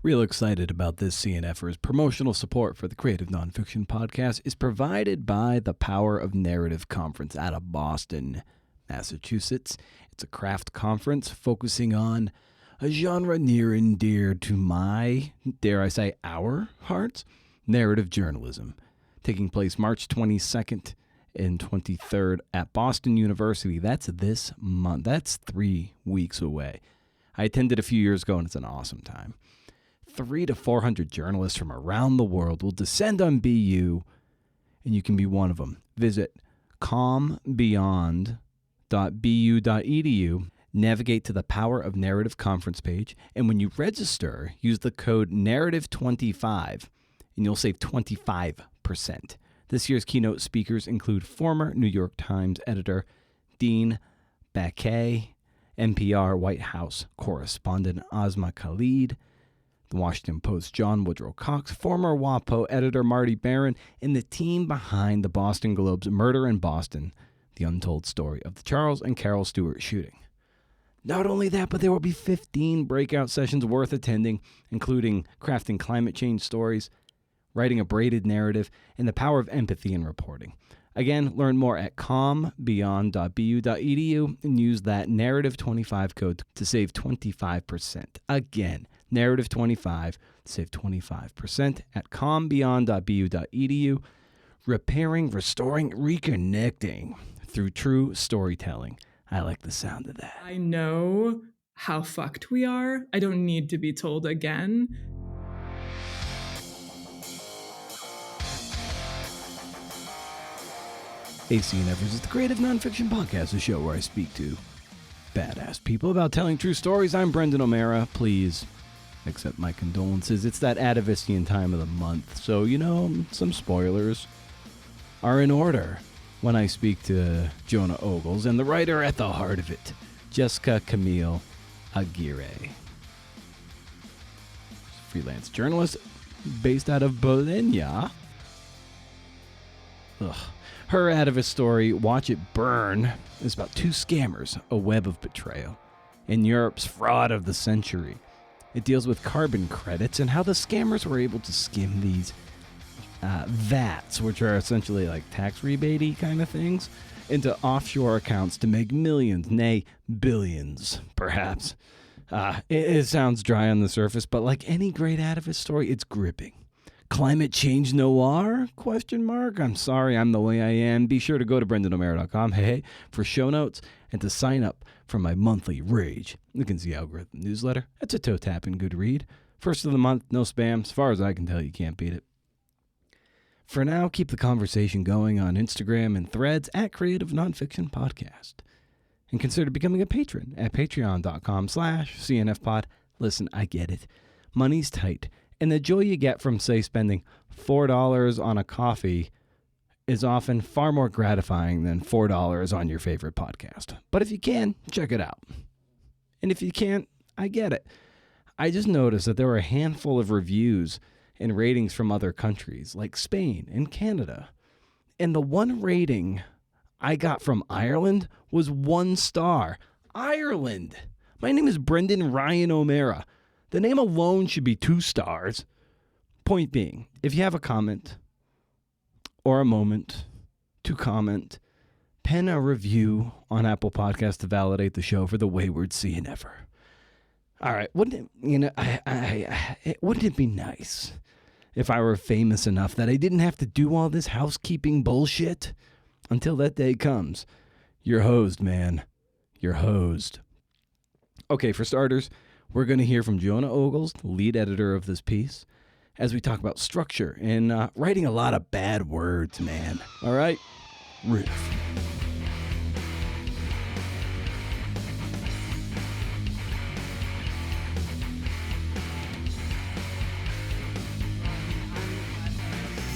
Real excited about this CNFers. Promotional support for the Creative Nonfiction Podcast is provided by the Power of Narrative Conference out of Boston, Massachusetts. It's a craft conference focusing on a genre near and dear to my, dare I say, our hearts, narrative journalism. Taking place March 22nd and 23rd at Boston University. That's this month. That's 3 weeks away. I attended a few years ago, and it's an awesome time. 300 to 400 journalists from around the world will descend on BU, and you can be one of them. Visit calmbeyond.bu.edu, navigate to the Power of Narrative Conference page, and when you register, use the code NARRATIVE25, and you'll save 25%. This year's keynote speakers include former New York Times editor Dean Baquet, NPR White House correspondent Asma Khalid, the Washington Post's John Woodrow Cox, former WAPO editor Marty Barron, and the team behind the Boston Globe's Murder in Boston, the untold story of the Charles and Carol Stewart shooting. Not only that, but there will be 15 breakout sessions worth attending, including crafting climate change stories, writing a braided narrative, and the power of empathy in reporting. Again, learn more at calmbeyond.bu.edu and use that narrative25 code to save 25%. Again, narrative25 to save 25% at calmbeyond.bu.edu. Repairing, restoring, reconnecting through true storytelling. I like the sound of that. I know how fucked we are. I don't need to be told again. CNFers is the Creative Nonfiction Podcast, a show where I speak to badass people about telling true stories. I'm Brendan O'Mara. Please accept my condolences. It's that Atavistian time of the month, so, some spoilers are in order when I speak to Jonah Ogles and the writer at the heart of it, Jessica Camille Aguirre. Freelance journalist based out of Bologna. Her Atavist story, Watch It Burn, is about two scammers, a web of betrayal, and Europe's fraud of the century. It deals with carbon credits and how the scammers were able to skim these VATs, which are essentially like tax rebate-y kind of things, into offshore accounts to make millions, nay, billions, perhaps. It sounds dry on the surface, but like any great Atavist story, it's gripping. Climate change noir? ? I'm sorry, I'm the way I am. Be sure to go to BrendanO'Mara.com, for show notes and to sign up for my monthly Rage. You can see algorithm newsletter. It's a toe-tapping good read. First of the month, no spam. As far as I can tell, you can't beat it. For now, keep the conversation going on Instagram and Threads at Creative Nonfiction Podcast. And consider becoming a patron at patreon.com/CNFpod. Listen, I get it. Money's tight. And the joy you get from, say, spending $4 on a coffee is often far more gratifying than $4 on your favorite podcast. But if you can, check it out. And if you can't, I get it. I just noticed that there were a handful of reviews and ratings from other countries, like Spain and Canada. And the one rating I got from Ireland was 1 star. Ireland! My name is Brendan Ryan O'Mara. The name alone should be 2 stars. Point being, if you have a comment or a moment to comment, pen a review on Apple Podcasts to validate the show for the wayward CNFer. All right, wouldn't it be nice if I were famous enough that I didn't have to do all this housekeeping bullshit? Until that day comes. You're hosed, man. You're hosed. Okay, for starters, we're going to hear from Jonah Ogles, the lead editor of this piece, as we talk about structure and writing a lot of bad words, man. All right? Riff.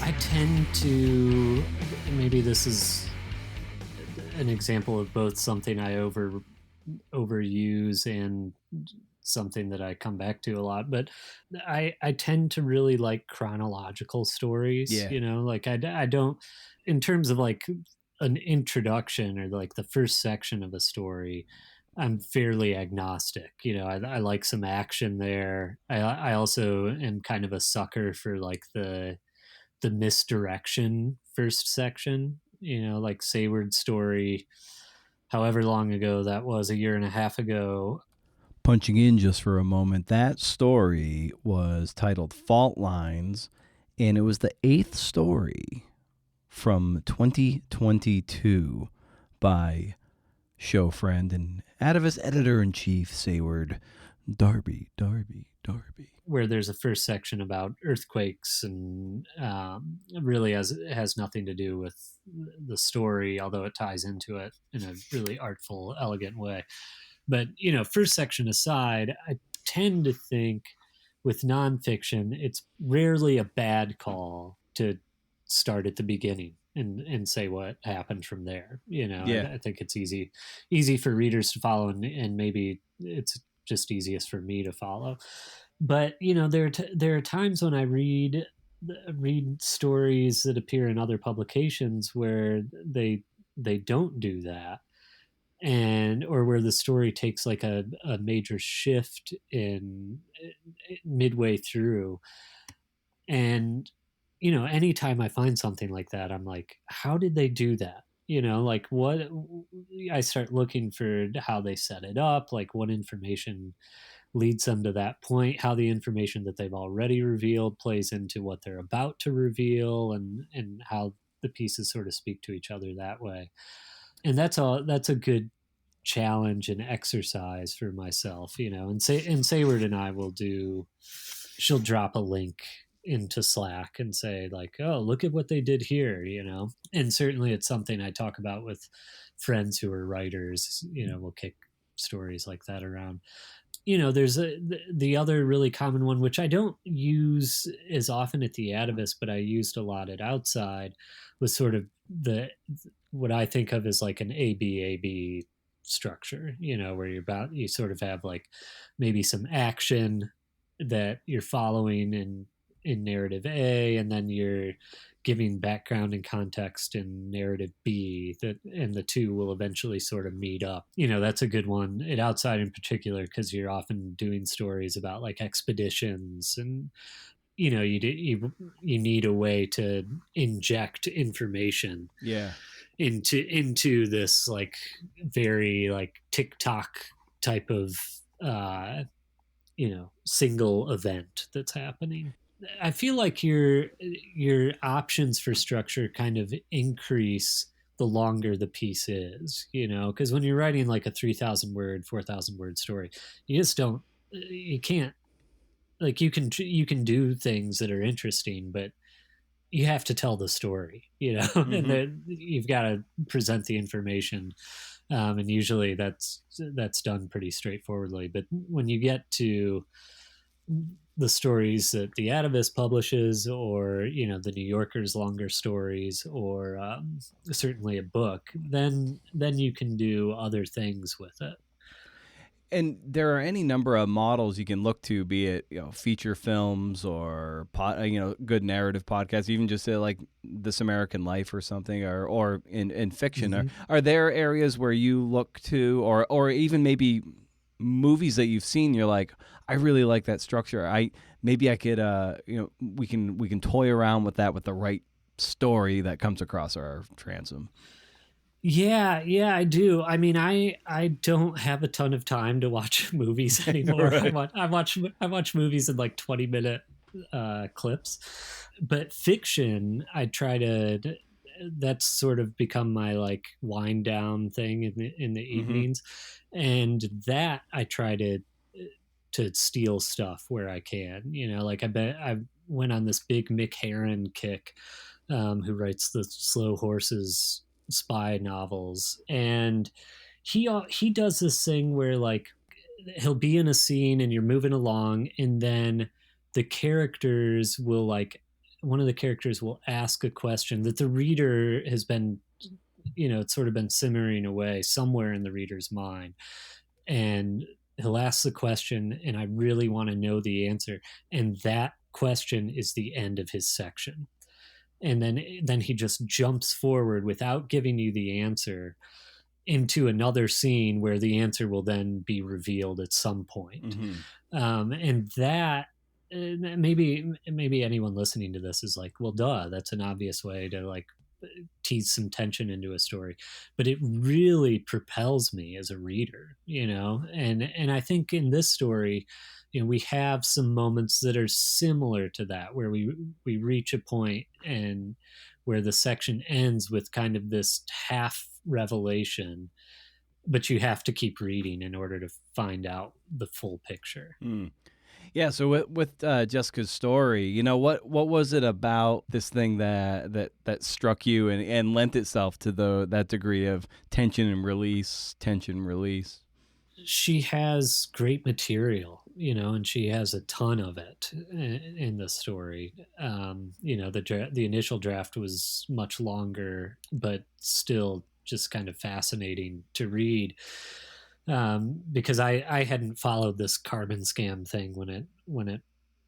I tend to, maybe this is an example of both something I overuse and something that I come back to a lot, but I tend to really like chronological stories. Yeah. Like I don't, in terms of like an introduction or like the first section of a story, I'm fairly agnostic. I like some action there. I also am kind of a sucker for like the misdirection first section. Like Sayward's story, however long ago that was, a year and a half ago. Punching in just for a moment, that story was titled Fault Lines, and it was the 8th story from 2022 by show friend and Atavist editor-in-chief Sayward Darby. Where there's a first section about earthquakes, and really has nothing to do with the story, although it ties into it in a really artful, elegant way. But first section aside, I tend to think with nonfiction, it's rarely a bad call to start at the beginning and say what happened from there. Yeah. I think it's easy for readers to follow, and maybe it's just easiest for me to follow. But there are times when I read stories that appear in other publications where they don't do that, and or where the story takes like a major shift in midway through. And anytime I find something like that, I'm like, how did they do that? Like, what? I start looking for how they set it up, like what information leads them to that point, how the information that they've already revealed plays into what they're about to reveal, and how the pieces sort of speak to each other that way. And that's a good challenge and exercise for myself. And Sayward and I will do, she'll drop a link into Slack and say like, oh, look at what they did here. And certainly it's something I talk about with friends who are writers. We'll kick stories like that around. There's the other really common one, which I don't use as often at the Atavist, but I used a lot at Outside, was sort of what I think of as like an ABAB structure, where you sort of have like maybe some action that you're following in narrative A, and then you're giving background and context in narrative B, and the two will eventually sort of meet up. That's a good one at Outside in particular, because you're often doing stories about like expeditions, and you need a way to inject information Yeah. into this like very like TikTok type of single event that's happening. I feel like your options for structure kind of increase the longer the piece is, because when you're writing like a 3,000 word, 4,000 word story, you can't, like, you can do things that are interesting, but you have to tell the story, Mm-hmm. and then you've got to present the information. And usually that's done pretty straightforwardly. But when you get to the stories that the Atavist publishes, or the New Yorker's longer stories, or certainly a book, then you can do other things with it. And there are any number of models you can look to, be it feature films or good narrative podcasts, even just say like This American Life or something, or in fiction. Mhm. Are there areas where you look to, or even maybe movies that you've seen? You're like, I really like that structure. Maybe I could we can toy around with that with the right story that comes across our transom. Yeah, I do. I mean, I don't have a ton of time to watch movies anymore. Right. I watch movies in like 20-minute clips, but fiction, I try to. That's sort of become my like wind down thing in the Mm-hmm. evenings, and that I try to steal stuff where I can. Like I went on this big Mick Herron kick, who writes the Slow Horses spy novels, and he does this thing where like he'll be in a scene and you're moving along, and then the characters will like one of the characters will ask a question that the reader has been, it's sort of been simmering away somewhere in the reader's mind, and he'll ask the question and I really want to know the answer, and that question is the end of his section, and then he just jumps forward without giving you the answer into another scene where the answer will then be revealed at some point. And that maybe anyone listening to this is like, well, duh, that's an obvious way to like tease some tension into a story, but it really propels me as a reader, and I think in this story, we have some moments that are similar to that, where we reach a point and where the section ends with kind of this half revelation, but you have to keep reading in order to find out the full picture. Yeah, so with Jessica's story, what was it about this thing that struck you and lent itself to that degree of tension and release? She has great material, and she has a ton of it in the story. The initial draft was much longer, but still just kind of fascinating to read. Because I hadn't followed this carbon scam thing when it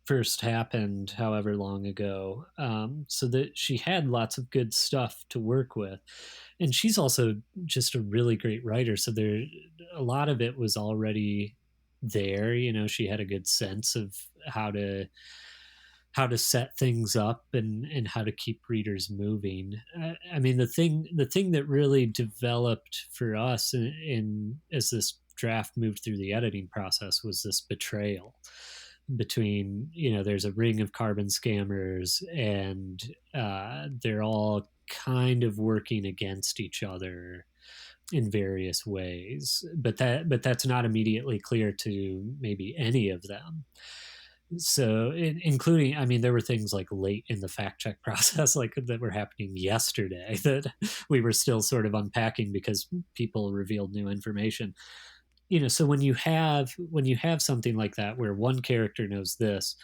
first happened, however long ago. So that she had lots of good stuff to work with, and she's also just a really great writer. So a lot of it was already there. She had a good sense of how to set things up and how to keep readers moving. I mean, the thing that really developed for us as this draft moved through the editing process was this betrayal between, there's a ring of carbon scammers, and they're all kind of working against each other in various ways, but that's not immediately clear to maybe any of them. So including, I mean, there were things like late in the fact check process, like that were happening yesterday, that we were still sort of unpacking because people revealed new information. So when you have something like that, where one character knows this,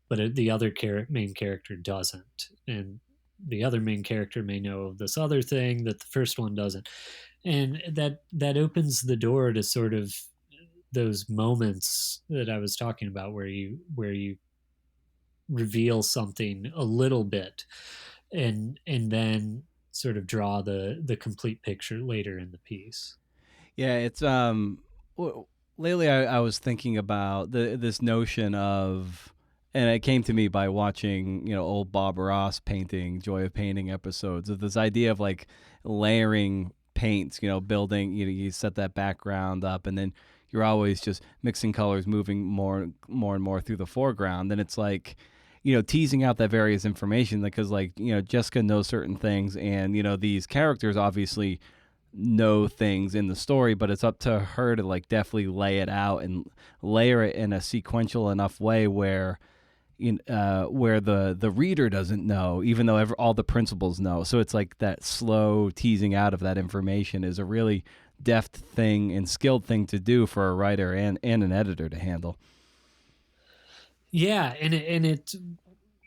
but the other main character doesn't, and the other main character may know this other thing that the first one doesn't, and that opens the door to sort of those moments that I was talking about, where you reveal something a little bit, and then sort of draw the complete picture later in the piece. Yeah, it's lately I was thinking about this notion of, and it came to me by watching old Bob Ross painting, Joy of Painting episodes, of this idea of like layering paints, building, you set that background up, and then you're always just mixing colors, moving more and more through the foreground. And it's like, teasing out that various information, because Jessica knows certain things, and these characters obviously know things in the story, but it's up to her to like definitely lay it out and layer it in a sequential enough way where where the reader doesn't know, even though all the principals know. So it's like that slow teasing out of that information is a really deft thing and skilled thing to do for a writer and an editor to handle. Yeah, and it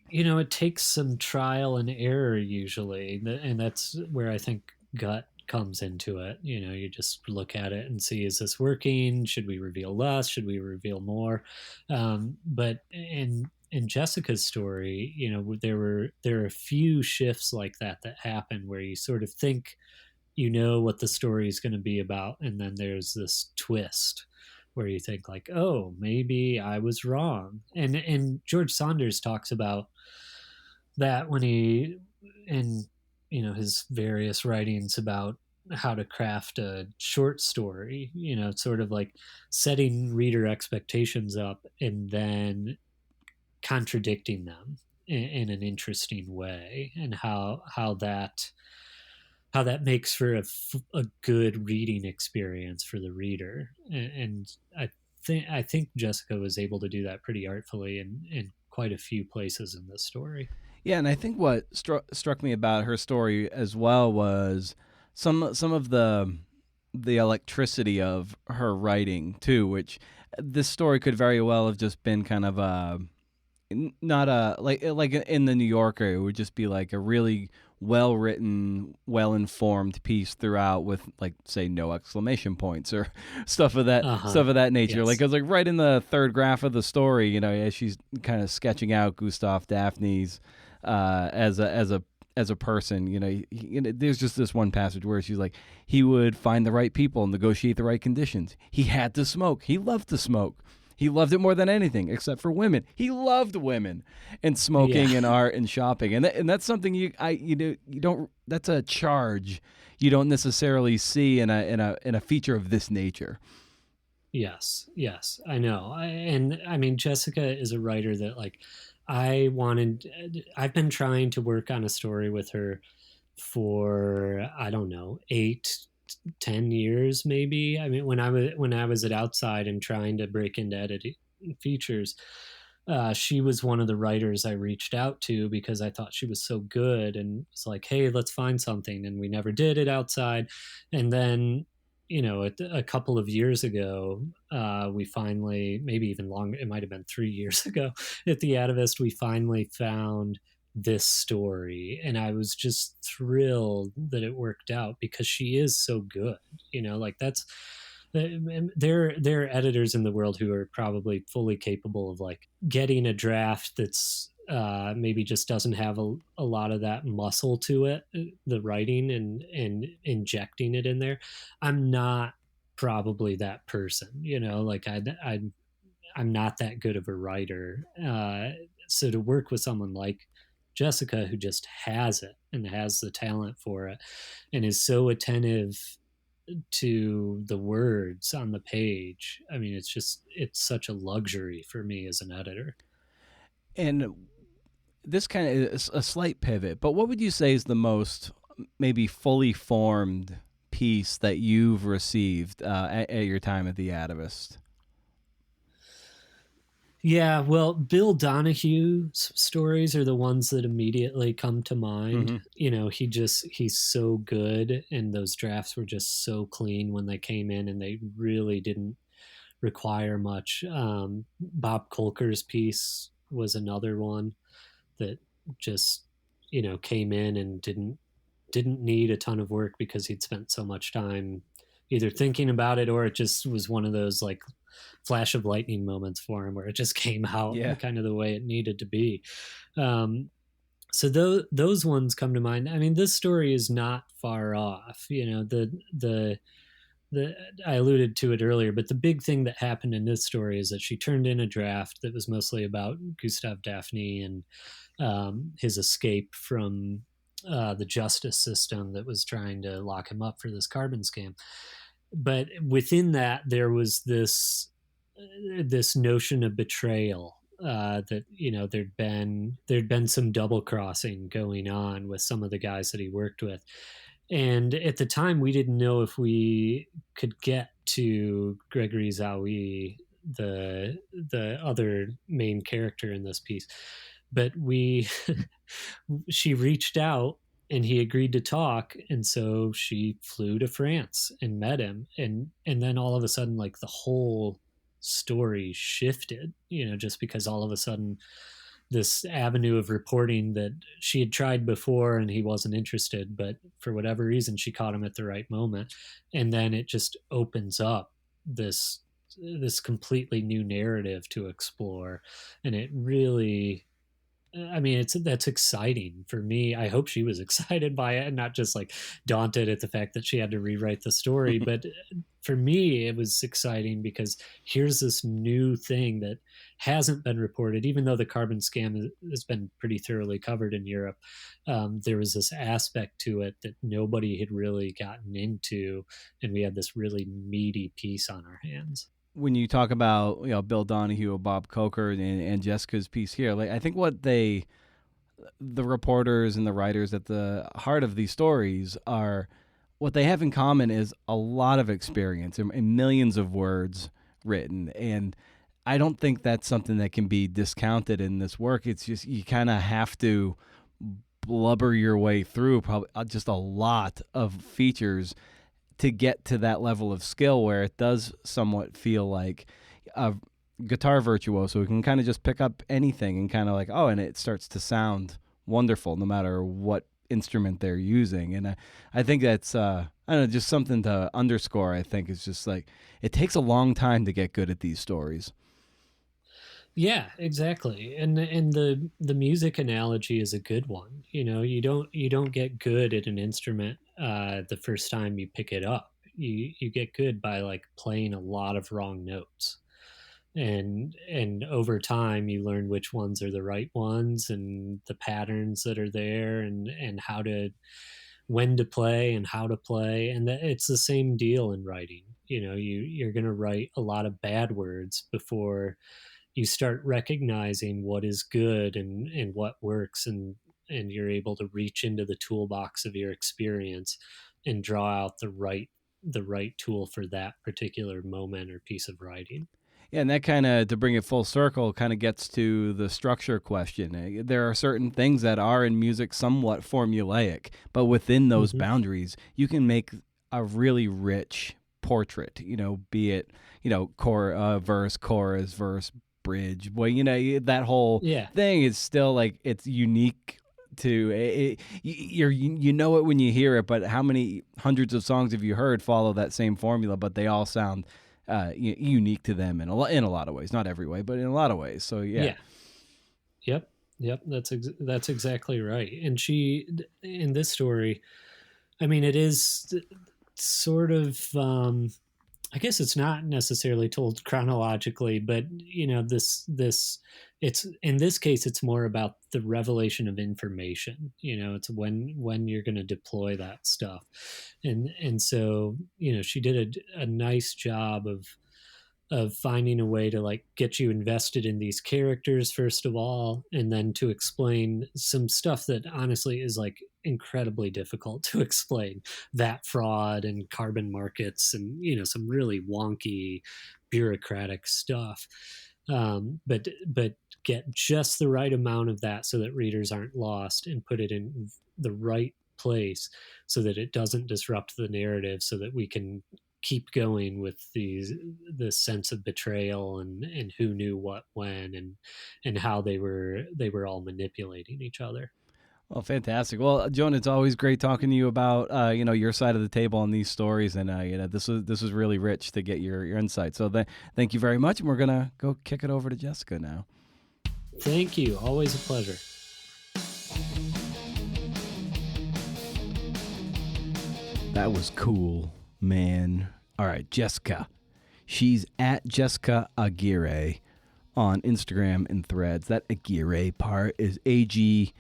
it takes some trial and error usually, and that's where I think gut comes into it. You just look at it and see, is this working? Should we reveal less? Should we reveal more? But in Jessica's story, there are a few shifts like that happen, where you sort of think what the story is going to be about, and then there's this twist where you think like, oh, maybe I was wrong. And George Saunders talks about that when he, in his various writings about how to craft a short story, sort of like setting reader expectations up and then contradicting them in an interesting way, and how that makes for a good reading experience for the reader. And I think Jessica was able to do that pretty artfully in quite a few places in this story. Yeah, and I think what struck me about her story as well was some of the electricity of her writing too, which this story could very well have just been kind of not like in the New Yorker, it would just be like a really well-written, well-informed piece throughout, with like, say, no exclamation points or stuff of that nature. Yes. Like, it was like right in the third graph of the story, as she's kind of sketching out Gustav Daphne's as a as a person. There's just this one passage where she's like, he would find the right people and negotiate the right conditions. He had to smoke. He loved to smoke. He loved it more than anything, except for women. He loved women and smoking and art and shopping, and that's something you don't. That's a charge you don't necessarily see in a feature of this nature. Yes, I know. I mean, Jessica is a writer that like I've been trying to work on a story with her for, I don't know, 8, 10 years maybe. I mean, when I was at Outside and trying to break into editing features, she was one of the writers I reached out to because I thought she was so good, and it's like, hey, let's find something, and we never did it Outside. And then, a couple of years ago, we finally, maybe even longer, it might have been 3 years ago, at the Atavist, we finally found this story, and I was just thrilled that it worked out because she is so good. Like that's there are editors in the world who are probably fully capable of like getting a draft that's maybe just doesn't have a lot of that muscle to it, the writing, and injecting it in there. I'm not probably that person, like I'm not that good of a writer. So to work with someone like Jessica, who just has it and has the talent for it and is so attentive to the words on the page, I mean, it's such a luxury for me as an editor. And this kind of is a slight pivot, but what would you say is the most maybe fully formed piece that you've received at your time at the Atavist? Yeah, well, Bill Donahue's stories are the ones that immediately come to mind. He's so good, and those drafts were just so clean when they came in, and they really didn't require much. Bob Kolker's piece was another one that just, came in and didn't need a ton of work because he'd spent so much time either thinking about it, or it just was one of those like flash of lightning moments for him where it just came out kind of the way it needed to be. So those ones come to mind. I mean, this story is not far off. The I alluded to it earlier, but the big thing that happened in this story is that she turned in a draft that was mostly about Gustav Daphne and his escape from the justice system that was trying to lock him up for this carbon scam. But within that, there was this notion of betrayal, that there'd been some double crossing going on with some of the guys that he worked with, and at the time we didn't know if we could get to Gregory Zawi, the other main character in this piece, but she reached out and he agreed to talk, and so she flew to France and met him, and then all of a sudden, like, the whole story shifted, just because all of a sudden this avenue of reporting that she had tried before and he wasn't interested, but for whatever reason she caught him at the right moment, and then it just opens up this completely new narrative to explore. And it really, I mean, that's exciting for me. I hope she was excited by it and not just like daunted at the fact that she had to rewrite the story. But for me, it was exciting because here's this new thing that hasn't been reported, even though the carbon scam has been pretty thoroughly covered in Europe. There was this aspect to it that nobody had really gotten into, and we had this really meaty piece on our hands. When you talk about Bill Donahue or Bob Coker and Jessica's piece here, like, I think what the reporters and the writers at the heart of these stories are, what they have in common is a lot of experience and millions of words written. And I don't think that's something that can be discounted in this work. It's just, you kind of have to blubber your way through probably just a lot of features to get to that level of skill where it does somewhat feel like a guitar virtuoso who can kind of just pick up anything and kind of like, and it starts to sound wonderful no matter what instrument they're using. And I think that's, I don't know, just something to underscore. I think it's just like, it takes a long time to get good at these stories. Yeah, exactly. And the music analogy is a good one. You don't get good at an instrument the first time you pick it up. You get good by like playing a lot of wrong notes. And over time you learn which ones are the right ones and the patterns that are there, and how to when to play and how to play. And that it's the same deal in writing. You're going to write a lot of bad words before you start recognizing what is good and what works, and you're able to reach into the toolbox of your experience and draw out the right tool for that particular moment or piece of writing. Yeah, and that kind of, to bring it full circle, kind of gets to the structure question. There are certain things that are in music somewhat formulaic, but within those boundaries, you can make a really rich portrait, be it, verse, chorus, verse, bridge. Well, that whole thing is still like, it's unique to it. You know it when you hear it, but how many hundreds of songs have you heard follow that same formula, but they all sound unique to them in a lot of ways, not every way, but in a lot of ways. So yeah. Yep. That's exactly right. And she, in this story, I mean, it is sort of, I guess it's not necessarily told chronologically, but it's in this case, it's more about the revelation of information. It's when you're going to deploy that stuff, and so she did a nice job of finding a way to like get you invested in these characters first of all, and then to explain some stuff that honestly is like incredibly difficult to explain, that fraud and carbon markets and some really wonky bureaucratic stuff, but get just the right amount of that so that readers aren't lost, and put it in the right place so that it doesn't disrupt the narrative, so that we can keep going with the sense of betrayal and who knew what when, and how they were all manipulating each other. Well, fantastic. Well, Joan, it's always great talking to you about your side of the table on these stories, and this was really rich to get your insight. So thank you very much, and we're gonna go kick it over to Jessica now. Thank you. Always a pleasure. That was cool, man. All right, Jessica. She's at Jessica Aguirre on Instagram and Threads. That Aguirre part is Aguirre,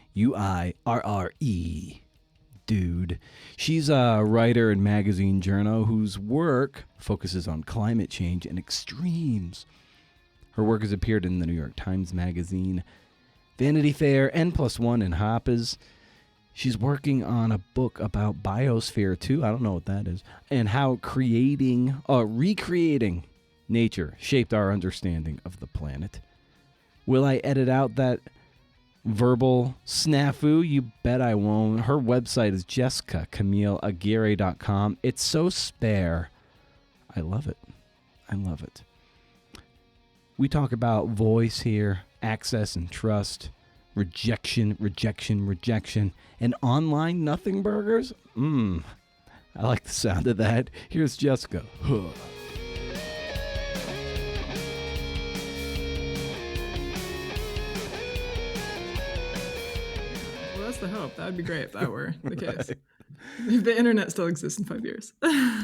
dude. She's a writer and magazine journal whose work focuses on climate change and extremes. Her work has appeared in the New York Times Magazine, Vanity Fair, N+1, and Hoppers. She's working on a book about biosphere too. I don't know what that is. And how recreating nature shaped our understanding of the planet. Will I edit out that verbal snafu? You bet I won't. Her website is jessicacamilleaguirre.com. It's so spare. I love it. We talk about voice here, access and trust, rejection, and online nothing burgers. I like the sound of that. Here's Jessica. Well, that's the hope. That would be great if that were the case. If the internet still exists in 5 years.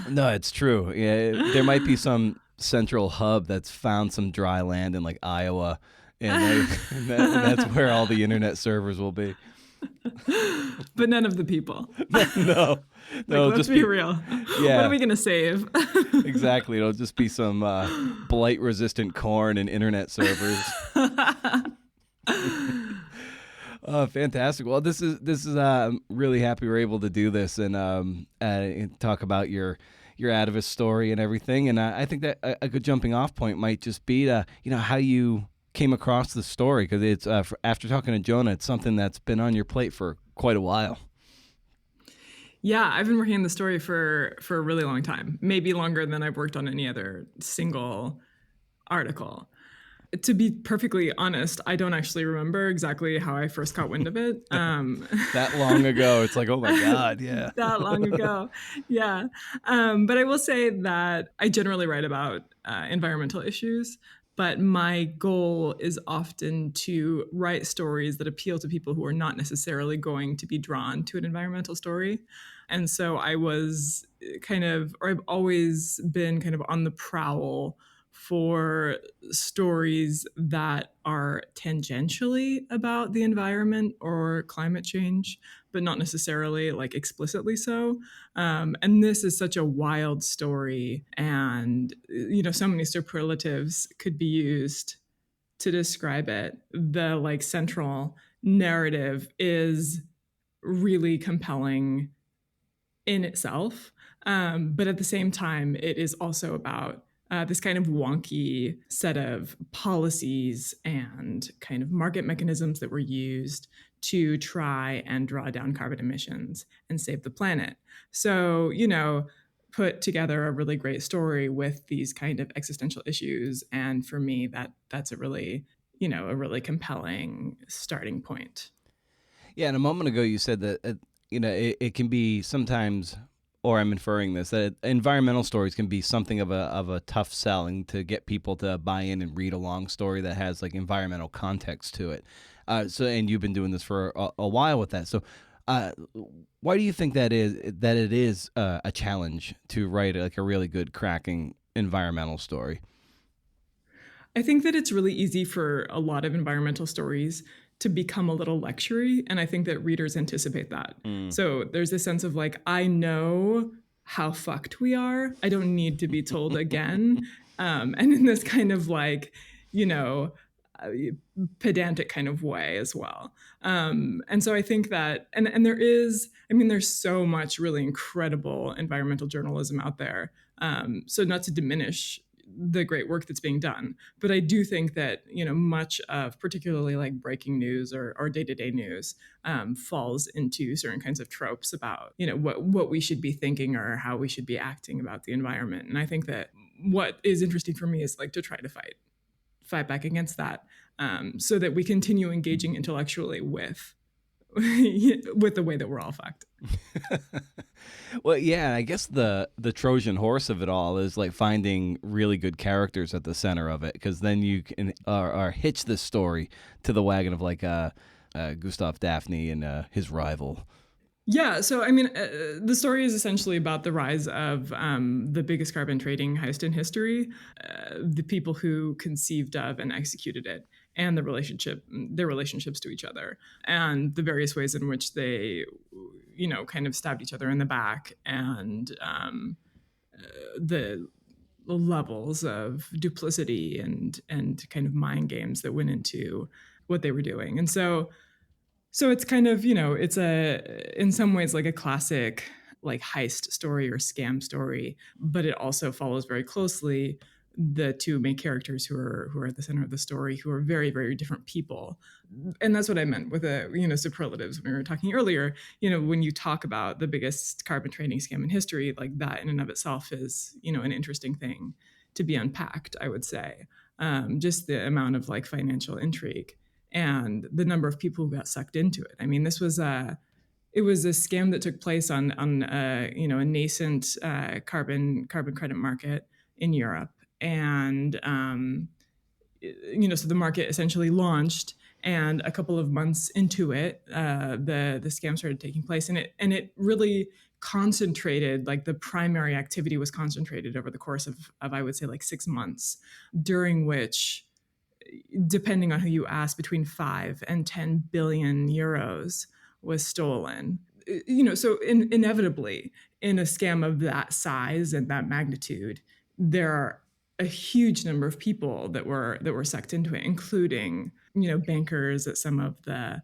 No, it's true. Yeah, there might be some central hub that's found some dry land in like Iowa, and that's where all the internet servers will be. But none of the people. No, let's just be real. Yeah. What are we going to save? Exactly. It'll just be some blight-resistant corn and internet servers. Fantastic. Well, this is I'm really happy we're able to do this and talk about your Atavist story and everything. And I think that a good jumping off point might just be to how you came across the story, because it's after talking to Jonah, it's something that's been on your plate for quite a while. Yeah, I've been working on the story for a really long time, maybe longer than I've worked on any other single article. To be perfectly honest, I don't actually remember exactly how I first got wind of it. That long ago. It's like, oh my God, yeah. That long ago, yeah. But I will say that I generally write about environmental issues. But my goal is often to write stories that appeal to people who are not necessarily going to be drawn to an environmental story. And so I was or I've always been kind of on the prowl for stories that are tangentially about the environment or climate change, but not necessarily like explicitly so. And this is such a wild story, and so many superlatives could be used to describe it. The like central narrative is really compelling in itself. But at the same time, it is also about this kind of wonky set of policies and kind of market mechanisms that were used to try and draw down carbon emissions and save the planet. So, put together a really great story with these kind of existential issues. And for me, that's a really, a really compelling starting point. Yeah, and a moment ago you said that it can be sometimes, or I'm inferring this, that environmental stories can be something of a tough selling to get people to buy in and read a long story that has like environmental context to it. And you've been doing this for a while with that. So, why do you think that it is a challenge to write like a really good cracking environmental story? I think that it's really easy for a lot of environmental stories to become a little lectury, and I think that readers anticipate that. So there's this sense of like, I know how fucked we are. I don't need to be told again. And in this kind of like, you know, uh, pedantic kind of way as well. And so I think that, and there is, I mean, there's so much really incredible environmental journalism out there. So not to diminish the great work that's being done, but I do think that much of particularly like breaking news or day-to-day news falls into certain kinds of tropes about what we should be thinking or how we should be acting about the environment. And I think that what is interesting for me is like to try to fight back against that, so that we continue engaging intellectually with with the way that we're all fucked. Well, yeah, I guess the Trojan horse of it all is like finding really good characters at the center of it, because then you can or hitch this story to the wagon of like Gustav Daphne and his rival. Yeah, so I mean, the story is essentially about the rise of the biggest carbon trading heist in history, the people who conceived of and executed it, and their relationships to each other, and the various ways in which they, kind of stabbed each other in the back, and the levels of duplicity and kind of mind games that went into what they were doing, and so it's kind of, it's in some ways like a classic like heist story or scam story, but it also follows very closely the two main characters who are at the center of the story, who are very, very different people. And that's what I meant with superlatives when we were talking earlier. When you talk about the biggest carbon trading scam in history, like that in and of itself is, an interesting thing to be unpacked, I would say. Just the amount of like financial intrigue and the number of people who got sucked into it. I mean, it was a scam that took place on a nascent carbon credit market in Europe, and so the market essentially launched, and a couple of months into it, the scam started taking place, and it really concentrated, like the primary activity was concentrated over the course of I would say like 6 months, during which, depending on who you ask, between 5 and 10 billion euros was stolen. So inevitably, in a scam of that size and that magnitude, there are a huge number of people that were sucked into it, including bankers at some of the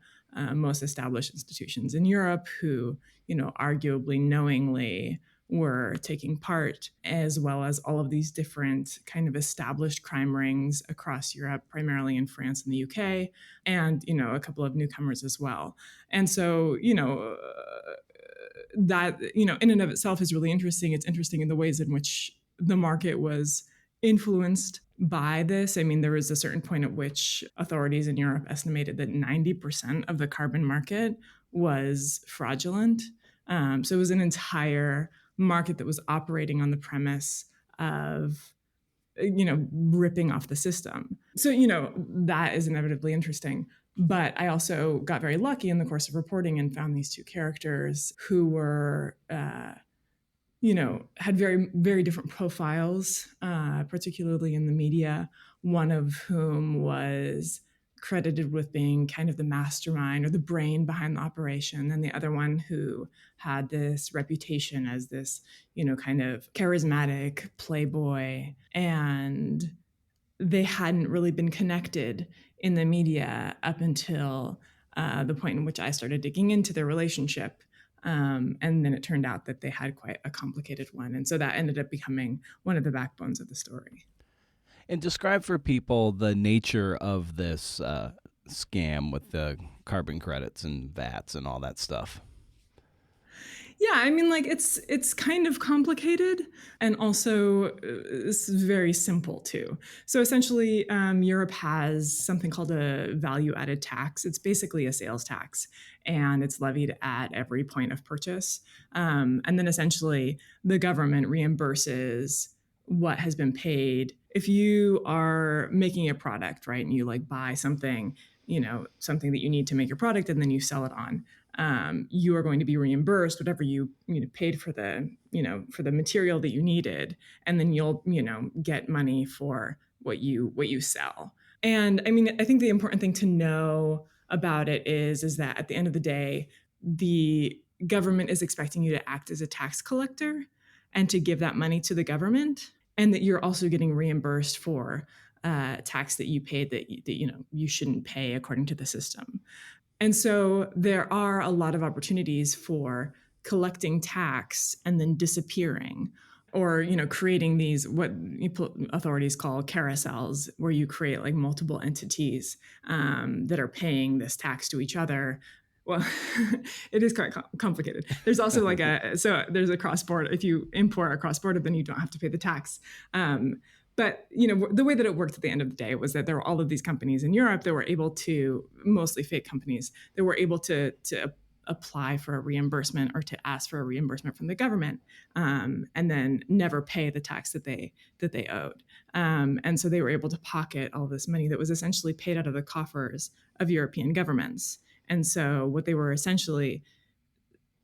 most established institutions in Europe, who arguably knowingly were taking part, as well as all of these different kind of established crime rings across Europe, primarily in France and the UK, and a couple of newcomers as well. And so that in and of itself is really interesting. It's interesting in the ways in which the market was influenced by this. I mean, there was a certain point at which authorities in Europe estimated that 90% of the carbon market was fraudulent. So it was an entire market that was operating on the premise of ripping off the system. So, that is inevitably interesting. But I also got very lucky in the course of reporting and found these two characters who were, had very, very different profiles, particularly in the media, one of whom was credited with being kind of the mastermind or the brain behind the operation, and the other one who had this reputation as this, kind of charismatic playboy. And they hadn't really been connected in the media up until the point in which I started digging into their relationship. And then it turned out that they had quite a complicated one. And so that ended up becoming one of the backbones of the story. And describe for people the nature of this scam with the carbon credits and VATs and all that stuff. Yeah, I mean, it's kind of complicated, and also it's very simple too. So essentially, Europe has something called a value-added tax. It's basically a sales tax, and it's levied at every point of purchase. And then essentially, the government reimburses what has been paid. If you are making a product, right, and you buy something, something that you need to make your product, and then you sell it on. You are going to be reimbursed whatever you paid for the material that you needed, and then you'll get money for what you sell. And I mean, I think the important thing to know about it is that at the end of the day, the government is expecting you to act as a tax collector and to give that money to the government, and that you're also getting reimbursed for tax that you paid that you shouldn't pay according to the system. And so there are a lot of opportunities for collecting tax and then disappearing, or creating these what authorities call carousels, where you create multiple entities that are paying this tax to each other. Well, it is quite complicated. There's also there's a cross-border. If you import a cross-border, then you don't have to pay the tax. But the way that it worked at the end of the day was that there were all of these companies in Europe that were able to, mostly fake companies, that were able to apply for a reimbursement or to ask for a reimbursement from the government, and then never pay the tax that they owed. And so they were able to pocket all this money that was essentially paid out of the coffers of European governments. And so what they were essentially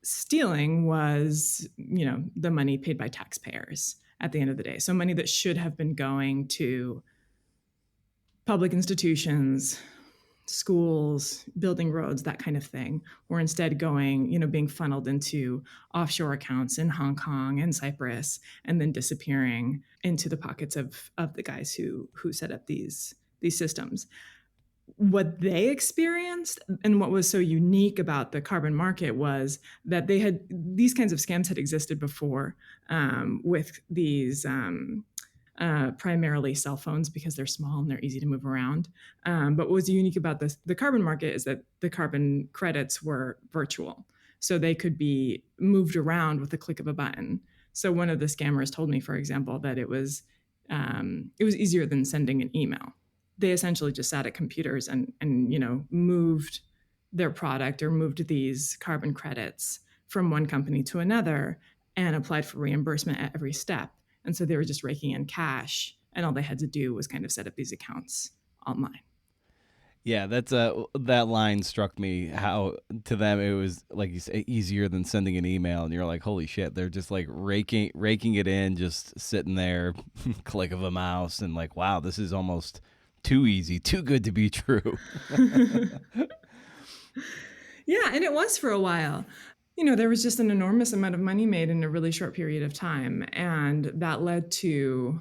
stealing was, the money paid by taxpayers at the end of the day. So money that should have been going to public institutions, schools, building roads, that kind of thing, were instead going, being funneled into offshore accounts in Hong Kong and Cyprus, and then disappearing into the pockets of the guys who set up these systems. What they experienced and what was so unique about the carbon market was that these kinds of scams had existed before, with these primarily cell phones, because they're small and they're easy to move around. But what was unique about the carbon market is that the carbon credits were virtual. So they could be moved around with the click of a button. So one of the scammers told me, for example, that it was easier than sending an email. They essentially just sat at computers and moved their product or moved these carbon credits from one company to another and applied for reimbursement at every step. And so they were just raking in cash, and all they had to do was kind of set up these accounts online. Yeah, that line struck me, how to them it was, like you say, easier than sending an email, and you're like, holy shit, they're just raking it in, just sitting there, click of a mouse, and wow, this is almost too easy, too good to be true. Yeah, and it was for a while. There was just an enormous amount of money made in a really short period of time, and that led to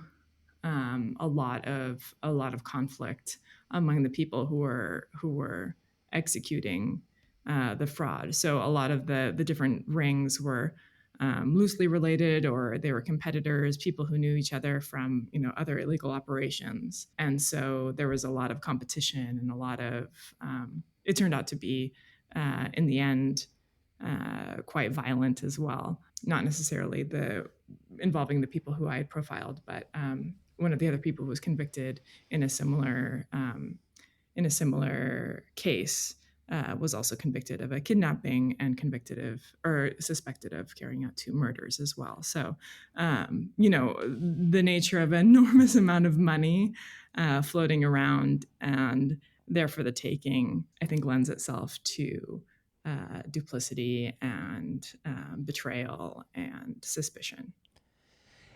a lot of conflict among the people who were executing the fraud. So a lot of the different rings were loosely related, or they were competitors, people who knew each other from other illegal operations. And so there was a lot of competition, and a lot of it turned out to be in the end quite violent as well. Not necessarily involving the people who I had profiled, but one of the other people who was convicted in a similar case was also convicted of a kidnapping and suspected of carrying out 2 murders as well. So, the nature of an enormous amount of money floating around and there for the taking, I think lends itself to duplicity and betrayal and suspicion.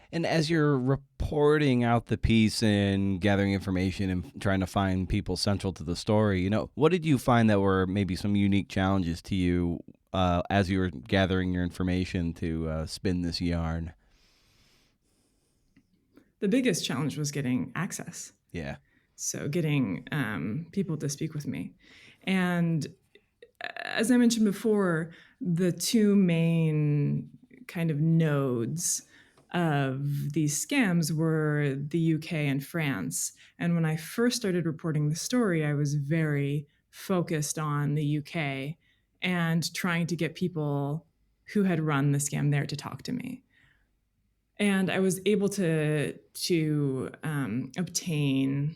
And as you're reporting out the piece and gathering information and trying to find people central to the story, what did you find that were maybe some unique challenges to you as you were gathering your information to spin this yarn? The biggest challenge was getting access. Yeah. So getting people to speak with me. And as I mentioned before, the 2 main kind of nodes of these scams were the UK and France. And when I first started reporting the story, I was very focused on the UK and trying to get people who had run the scam there to talk to me. And I was able to obtain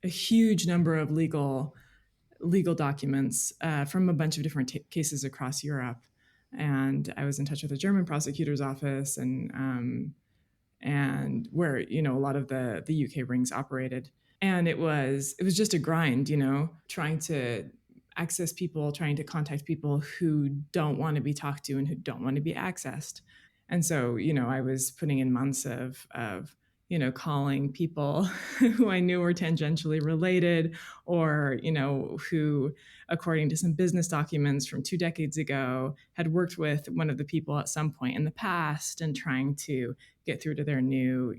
a huge number of legal documents from a bunch of different cases across Europe. And I was in touch with the German prosecutor's office and where, a lot of the UK rings operated. And it was just a grind, trying to access people, trying to contact people who don't want to be talked to and who don't want to be accessed. And so, I was putting in months of calling people who I knew were tangentially related or, who, according to some business documents from 2 decades ago, had worked with one of the people at some point in the past and trying to get through to their new,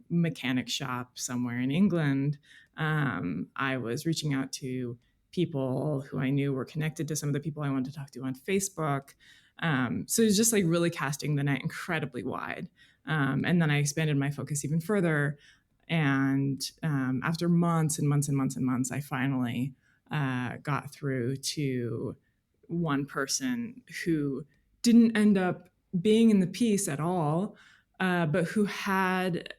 mechanic shop somewhere in England. I was reaching out to people who I knew were connected to some of the people I wanted to talk to on Facebook. So it was just like really casting the net incredibly wide. And then I expanded my focus even further. And after months and months and months and months, I finally got through to one person who didn't end up being in the piece at all, but who had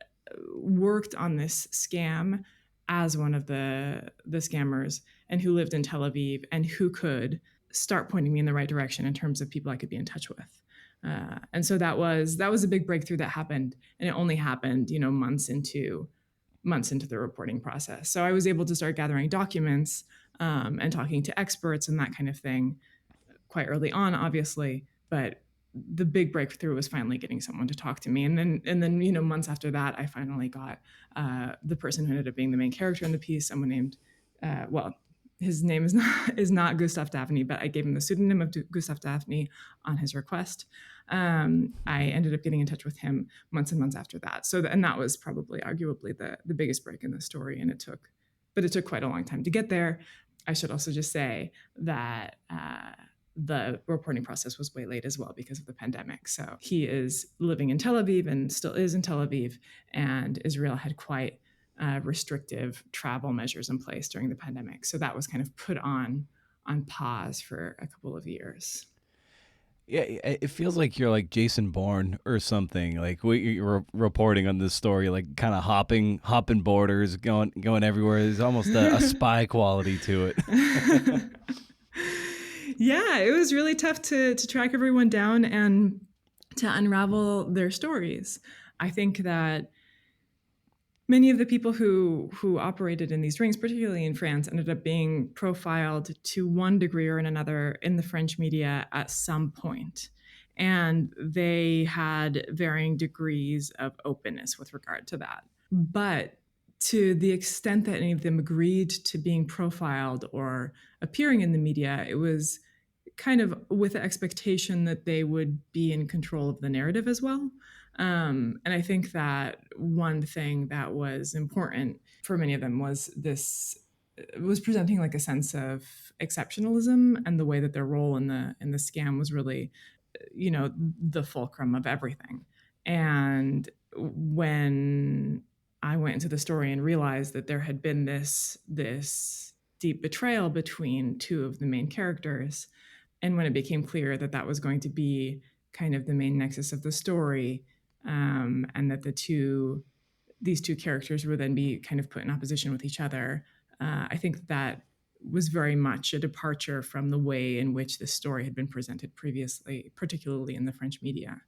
worked on this scam as one of the scammers and who lived in Tel Aviv and who could start pointing me in the right direction in terms of people I could be in touch with. And so that was a big breakthrough that happened, and it only happened, months into the reporting process. So I was able to start gathering documents and talking to experts and that kind of thing quite early on, obviously. But the big breakthrough was finally getting someone to talk to me, and then months after that, I finally got the person who ended up being the main character in the piece, someone named his name is not Gustav Daphne, but I gave him the pseudonym of Gustav Daphne on his request. I ended up getting in touch with him months and months after that. So, and that was probably arguably the biggest break in the story. And it took quite a long time to get there. I should also just say that the reporting process was way late as well because of the pandemic. So he is living in Tel Aviv and still is in Tel Aviv, and Israel had quite restrictive travel measures in place during the pandemic. So that was kind of put on pause for a couple of years. Yeah, it feels like you're like Jason Bourne or something. Like you're reporting on this story, like kind of hopping borders, going everywhere. There's almost a spy quality to it. Yeah, it was really tough to track everyone down and to unravel their stories. I think that many of the people who operated in these rings, particularly in France, ended up being profiled to one degree or another in the French media at some point. And they had varying degrees of openness with regard to that. But to the extent that any of them agreed to being profiled or appearing in the media, it was kind of with the expectation that they would be in control of the narrative as well. And I think that one thing that was important for many of them was presenting like a sense of exceptionalism, and the way that their role in the scam was really, the fulcrum of everything. And when I went into the story and realized that there had been this deep betrayal between 2 of the main characters, and when it became clear that that was going to be kind of the main nexus of the story, and that these two characters would then be kind of put in opposition with each other, I think that was very much a departure from the way in which this story had been presented previously, particularly in the French media.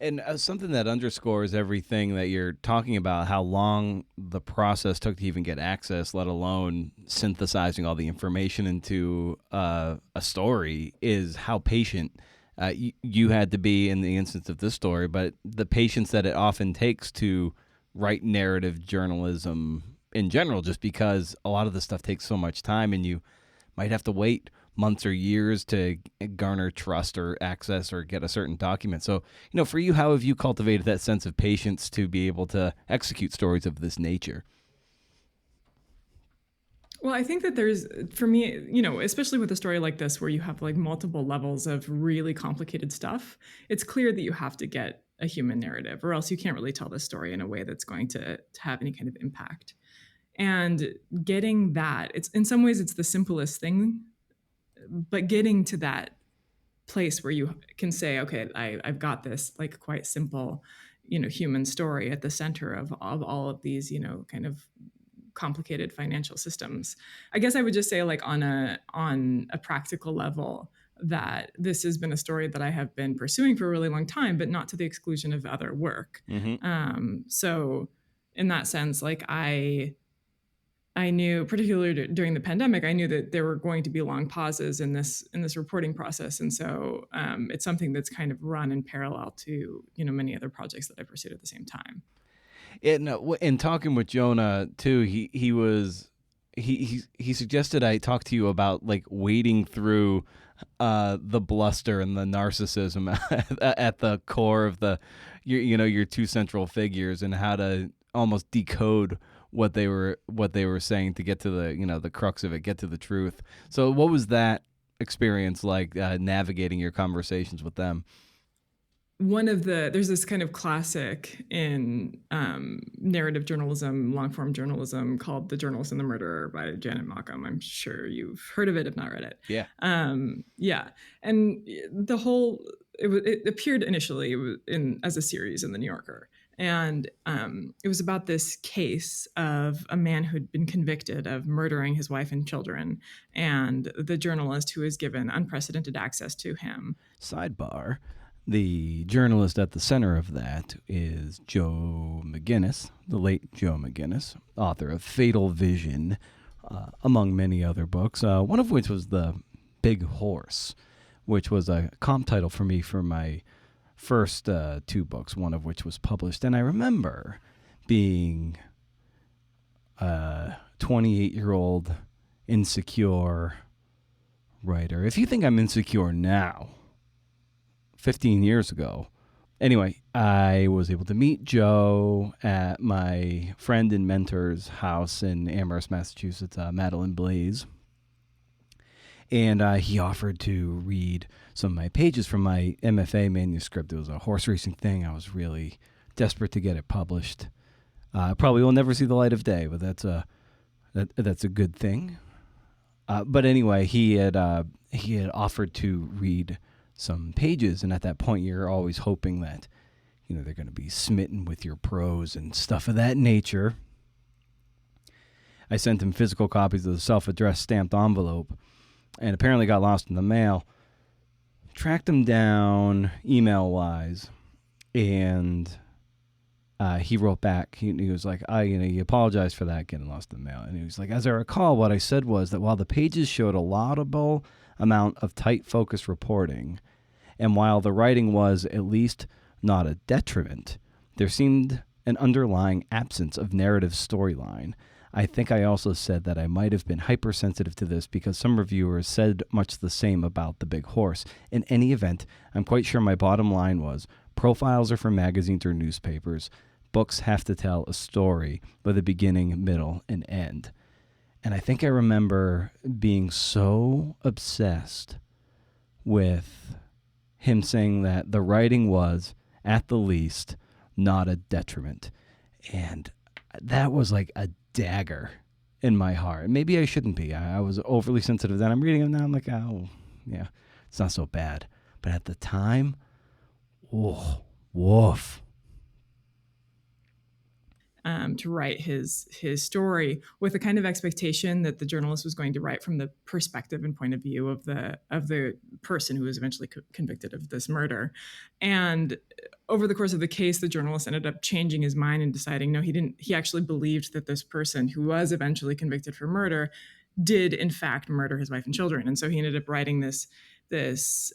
And something that underscores everything that you're talking about, how long the process took to even get access, let alone synthesizing all the information into a story, is how patient you had to be in the instance of this story, but the patience that it often takes to write narrative journalism in general, just because a lot of this stuff takes so much time and you might have to wait months or years to garner trust or access or get a certain document. So, for you, how have you cultivated that sense of patience to be able to execute stories of this nature? Well, I think that there's, for me, especially with a story like this where you have like multiple levels of really complicated stuff, it's clear that you have to get a human narrative, or else you can't really tell the story in a way that's going to have any kind of impact. And getting that, it's in some ways it's the simplest thing, but getting to that place where you can say, okay, I've got this like quite simple, human story at the center of all of these, kind of complicated financial systems. I guess I would just say, like, on a practical level, that this has been a story that I have been pursuing for a really long time, but not to the exclusion of other work. Mm-hmm. So in that sense, like I knew, particularly during the pandemic, I knew that there were going to be long pauses in this reporting process, and so it's something that's kind of run in parallel to many other projects that I pursued at the same time. In talking with Jonah too, he suggested I talk to you about like wading through the bluster and the narcissism at the core of your two central figures, and how to almost decode what they were saying to get to the crux of it, get to the truth. So what was that experience like, navigating your conversations with them? There's this kind of classic in narrative journalism, long form journalism, called The Journalist and the Murderer by Janet Malcolm. I'm sure you've heard of it, if not read it. Yeah. Yeah. And it appeared initially as a series in The New Yorker. And it was about this case of a man who'd been convicted of murdering his wife and children, and the journalist who was given unprecedented access to him. Sidebar. The journalist at the center of that is Joe McGinnis, the late Joe McGinnis, author of Fatal Vision, among many other books, one of which was The Big Horse, which was a comp title for me for my first two books, one of which was published. And I remember being a 28-year-old insecure writer. If you think I'm insecure now, 15 years ago. Anyway, I was able to meet Joe at my friend and mentor's house in Amherst, Massachusetts, Madeline Blaze. And he offered to read some of my pages from my MFA manuscript. It was a horse racing thing. I was really desperate to get it published. Probably will never see the light of day, but that's a good thing. But anyway, he had offered to read some pages, and at that point you're always hoping that they're going to be smitten with your prose and stuff of that nature. I sent him physical copies of the self-addressed stamped envelope, and apparently got lost in the mail. Tracked him down email-wise, and he wrote back. He was like, he apologized for that, getting lost in the mail. And he was like, as I recall, what I said was that while the pages showed a laudable amount of tight focus reporting, and while the writing was at least not a detriment, there seemed an underlying absence of narrative storyline. I think I also said that I might have been hypersensitive to this because some reviewers said much the same about The Big Horse. In any event, I'm quite sure my bottom line was, profiles are for magazines or newspapers. Books have to tell a story with a beginning, middle, and end. And I think I remember being so obsessed with him saying that the writing was, at the least, not a detriment. And that was like a dagger in my heart. Maybe I shouldn't be. I was overly sensitive then. I'm reading it now. I'm like, oh, yeah, it's not so bad. But at the time, oh, woof. to write his story with a kind of expectation that the journalist was going to write from the perspective and point of view of the person who was eventually convicted of this murder. And over the course of the case, the journalist ended up changing his mind and deciding no, he didn't. He actually believed that this person who was eventually convicted for murder did in fact murder his wife and children. And so he ended up writing this piece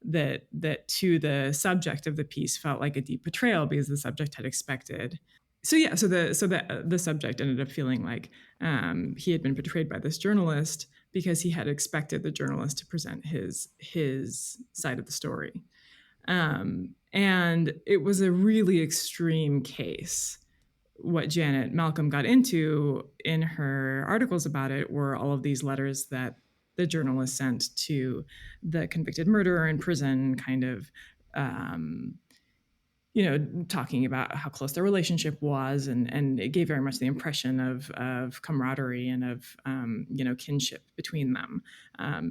that to the subject of the piece felt like a deep betrayal because the subject had expected. So the subject ended up feeling like he had been betrayed by this journalist because he had expected the journalist to present his side of the story. And it was a really extreme case. What Janet Malcolm got into in her articles about it were all of these letters that the journalist sent to the convicted murderer in prison, kind of, talking about how close their relationship was. And it gave very much the impression of camaraderie and of, kinship between them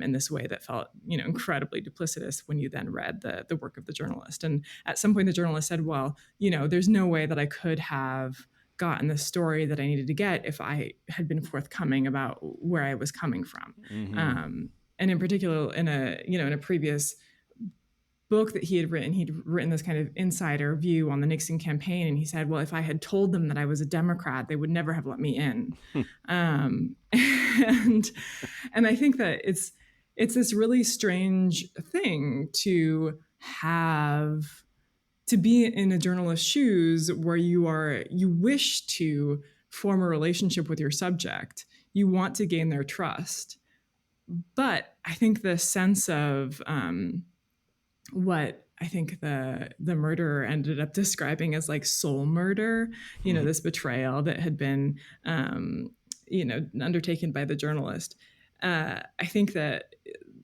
in this way that felt, incredibly duplicitous when you then read the work of the journalist. And at some point, the journalist said, well, there's no way that I could have gotten the story that I needed to get if I had been forthcoming about where I was coming from. Mm-hmm. And in particular, in a previous book that he'd written this kind of insider view on the Nixon campaign. And he said, well, if I had told them that I was a Democrat, they would never have let me in. And I think that it's this really strange thing to be in a journalist's shoes where you wish to form a relationship with your subject. You want to gain their trust. But I think the sense of what I think the murderer ended up describing as like soul murder, this betrayal that had been, undertaken by the journalist. I think that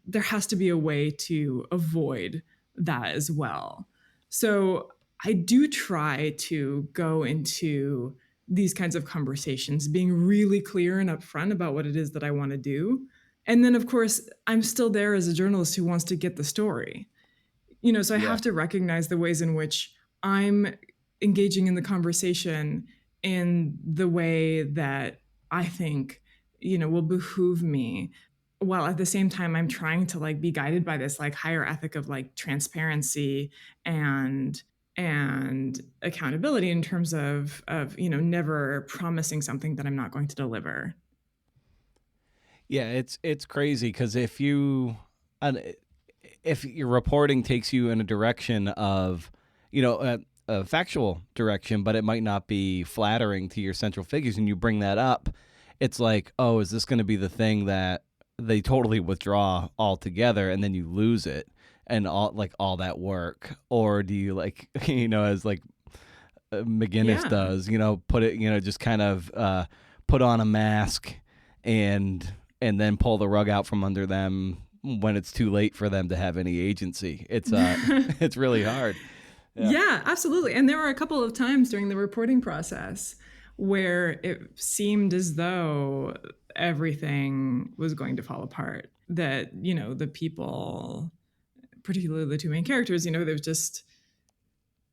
there has to be a way to avoid that as well. So I do try to go into these kinds of conversations being really clear and upfront about what it is that I want to do. And then, of course, I'm still there as a journalist who wants to get the story. So I have to recognize the ways in which I'm engaging in the conversation in the way that I think, will behoove me, while at the same time I'm trying to like be guided by this like higher ethic of like transparency and accountability in terms of never promising something that I'm not going to deliver. Yeah, it's crazy because if your reporting takes you in a direction of, a factual direction, but it might not be flattering to your central figures, and you bring that up, it's like, oh, is this going to be the thing that they totally withdraw altogether, and then you lose it and all that work? Or do you as like McGinnis does, put it, just kind of put on a mask and then pull the rug out from under them when it's too late for them to have any agency? It's it's really hard. Yeah, absolutely. And there were a couple of times during the reporting process where it seemed as though everything was going to fall apart. That, the people, particularly the two main characters, there was just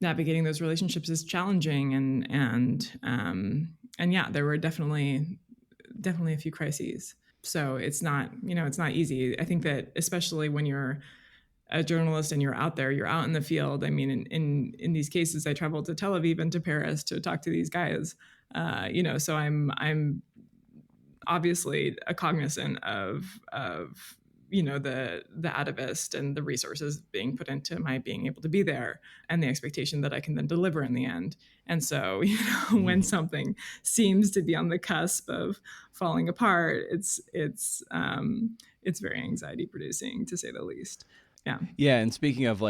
navigating those relationships is challenging. And yeah, there were definitely a few crises. So it's not easy. I think that especially when you're a journalist and you're out there, you're out in the field. I mean, in these cases, I traveled to Tel Aviv and to Paris to talk to these guys. So I'm obviously cognizant of the Atavist and the resources being put into my being able to be there and the expectation that I can then deliver in the end. And so, when something seems to be on the cusp of falling apart, it's very anxiety producing, to say the least. Yeah. Yeah. And speaking of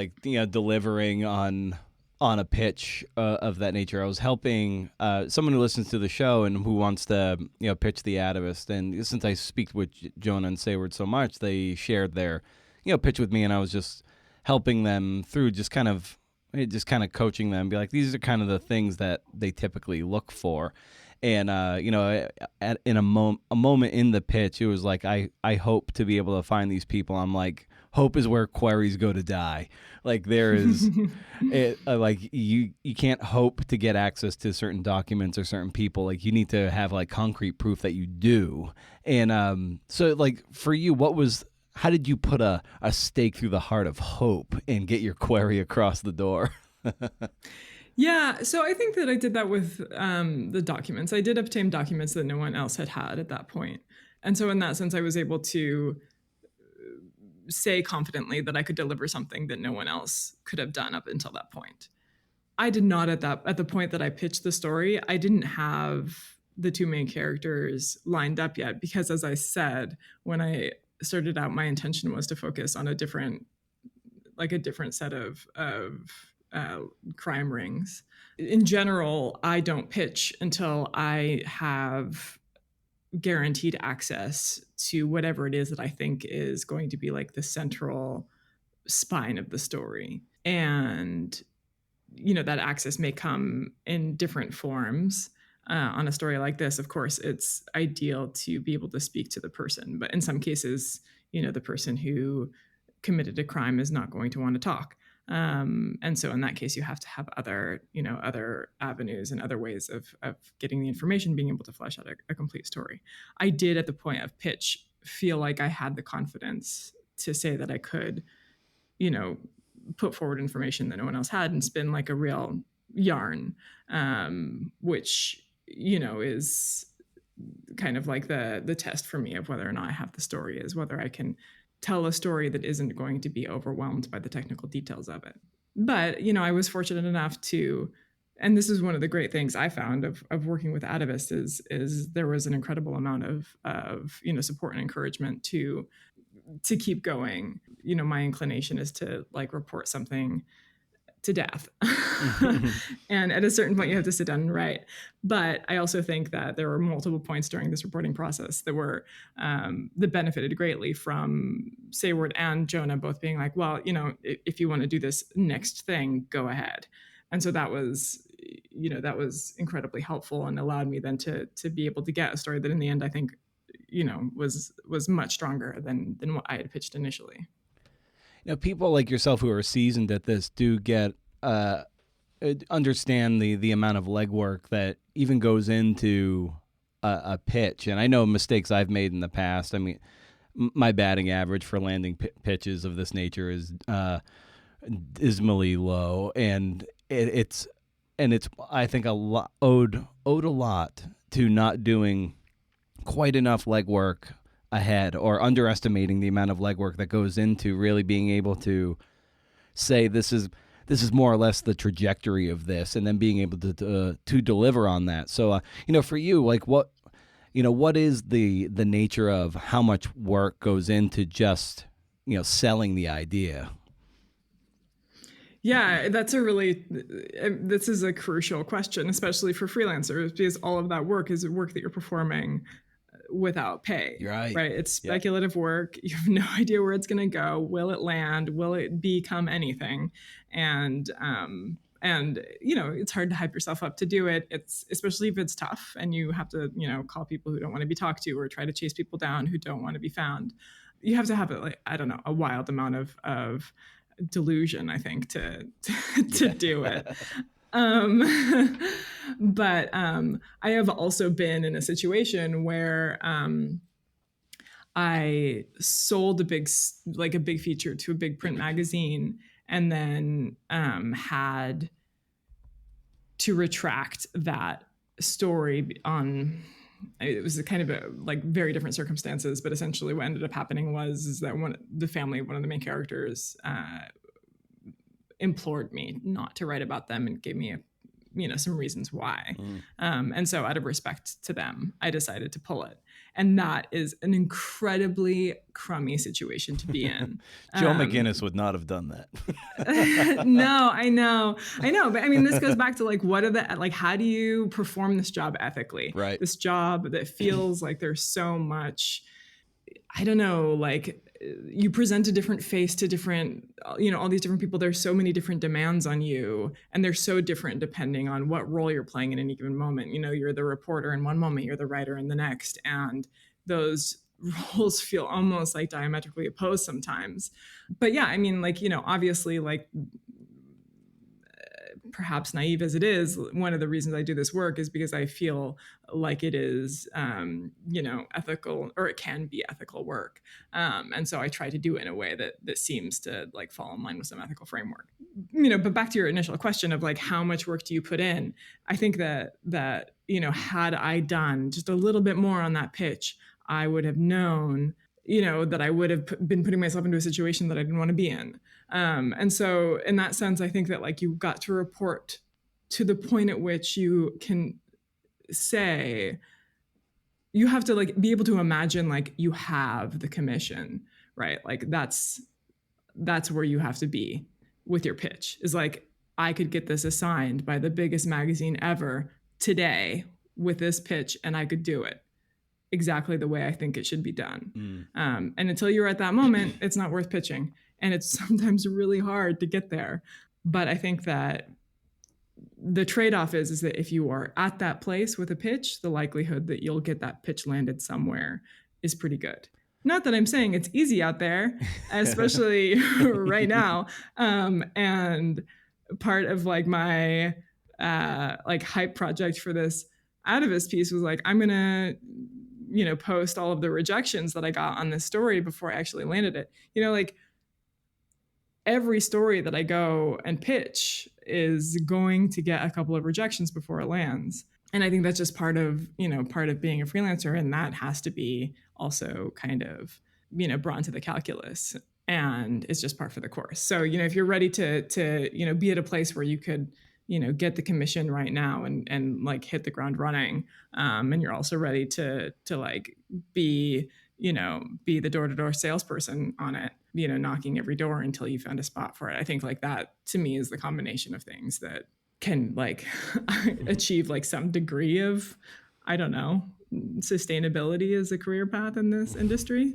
delivering on a pitch of that nature, I was helping someone who listens to the show and who wants to pitch the Atavist. And since I speak with Jonah and Sayward so much, they shared their pitch with me, and I was just helping them through, just kind of coaching them, be like, these are kind of the things that they typically look for. And in a moment in the pitch, it was like I hope to be able to find these people. I'm like, hope is where queries go to die. Like there is, like you can't hope to get access to certain documents or certain people. Like you need to have like concrete proof that you do. And so like for you, how did you put a stake through the heart of hope and get your query across the door? Yeah, so I think that I did that with the documents. I did obtain documents that no one else had at that point. And so in that sense, I was able to say confidently that I could deliver something that no one else could have done up until that point. I did not at the point that I pitched the story, I didn't have the two main characters lined up yet, because as I said, when I started out, my intention was to focus on a different set of crime rings. In general, I don't pitch until I have guaranteed access to whatever it is that I think is going to be like the central spine of the story. And, that access may come in different forms. On a story like this, of course, it's ideal to be able to speak to the person. But in some cases, the person who committed a crime is not going to want to talk. And so in that case, you have to have other avenues and other ways of getting the information, being able to flesh out a complete story. I did at the point of pitch feel like I had the confidence to say that I could, put forward information that no one else had and spin like a real yarn, which, is kind of like the test for me of whether or not I have the story, is whether I can tell a story that isn't going to be overwhelmed by the technical details of it. But, I was fortunate enough to, and this is one of the great things I found of working with Atavist is there was an incredible amount of support and encouragement to keep going. My inclination is to like report something to death. And at a certain point you have to sit down and write. But I also think that there were multiple points during this reporting process that benefited greatly from Sayward and Jonah both being like, well, if you want to do this next thing, go ahead. And so that was incredibly helpful and allowed me then to be able to get a story that in the end, I think, was much stronger than what I had pitched initially. People like yourself who are seasoned at this do get understand the amount of legwork that even goes into a pitch. And I know mistakes I've made in the past. I mean, my batting average for landing pitches of this nature is dismally low, and it's I think a lot owed a lot to not doing quite enough legwork ahead, or underestimating the amount of legwork that goes into really being able to say this is more or less the trajectory of this, and then being able to deliver on that. So for you, like what is the nature of how much work goes into just selling the idea? Yeah, this is a crucial question, especially for freelancers, because all of that work is work that you're performing without pay. Right. It's speculative work. You have no idea where it's going to go. Will it land? Will it become anything? And it's hard to hype yourself up to do it. It's especially if it's tough and you have to, call people who don't want to be talked to or try to chase people down who don't want to be found. You have to have a wild amount of delusion, I think, to do it. But I have also been in a situation where I sold a big feature to a big print magazine, and then had to retract that story on. It was a kind of very different circumstances, but essentially what ended up happening was that one of the main characters implored me not to write about them and gave me some reasons why. And so out of respect to them, I decided to pull it. And that is an incredibly crummy situation to be in. Joe McGinnis would not have done that. No, I know. But I mean, this goes back to how do you perform this job ethically? Right. This job that feels like there's so much, I don't know, you present a different face to different, all these different people. There's so many different demands on you, and they're so different depending on what role you're playing in any given moment. You're the reporter in one moment, you're the writer in the next, and those roles feel almost like diametrically opposed sometimes. But yeah, I mean, like, obviously, like, perhaps naive as it is, one of the reasons I do this work is because I feel like it is, ethical, or it can be ethical work. And so I try to do it in a way that seems to like fall in line with some ethical framework. But back to your initial question of like, how much work do you put in? I think that, had I done just a little bit more on that pitch, I would have known, that I would have been putting myself into a situation that I didn't want to be in. And so in that sense, I think that like you got to report to the point at which you can say, you have to like be able to imagine like you have the commission, right? Like that's where you have to be with your pitch, is like, I could get this assigned by the biggest magazine ever today with this pitch, and I could do it exactly the way I think it should be done. And until you're at that moment, it's not worth pitching. And it's sometimes really hard to get there. But I think that the trade-off is that if you are at that place with a pitch, the likelihood that you'll get that pitch landed somewhere is pretty good. Not that I'm saying it's easy out there, especially right now. And part of like my like hype project for this Atavist piece was like, I'm going to, post all of the rejections that I got on this story before I actually landed it. Like every story that I go and pitch is going to get a couple of rejections before it lands. And I think that's just part of being a freelancer. And that has to be also kind of, brought into the calculus, and it's just part for the course. So, if you're ready to be at a place where you could, get the commission right now and like hit the ground running. And you're also ready to like be the door-to-door salesperson on it, knocking every door until you found a spot for it. I think like that to me is the combination of things that can like achieve like some degree of, I don't know, sustainability as a career path in this industry.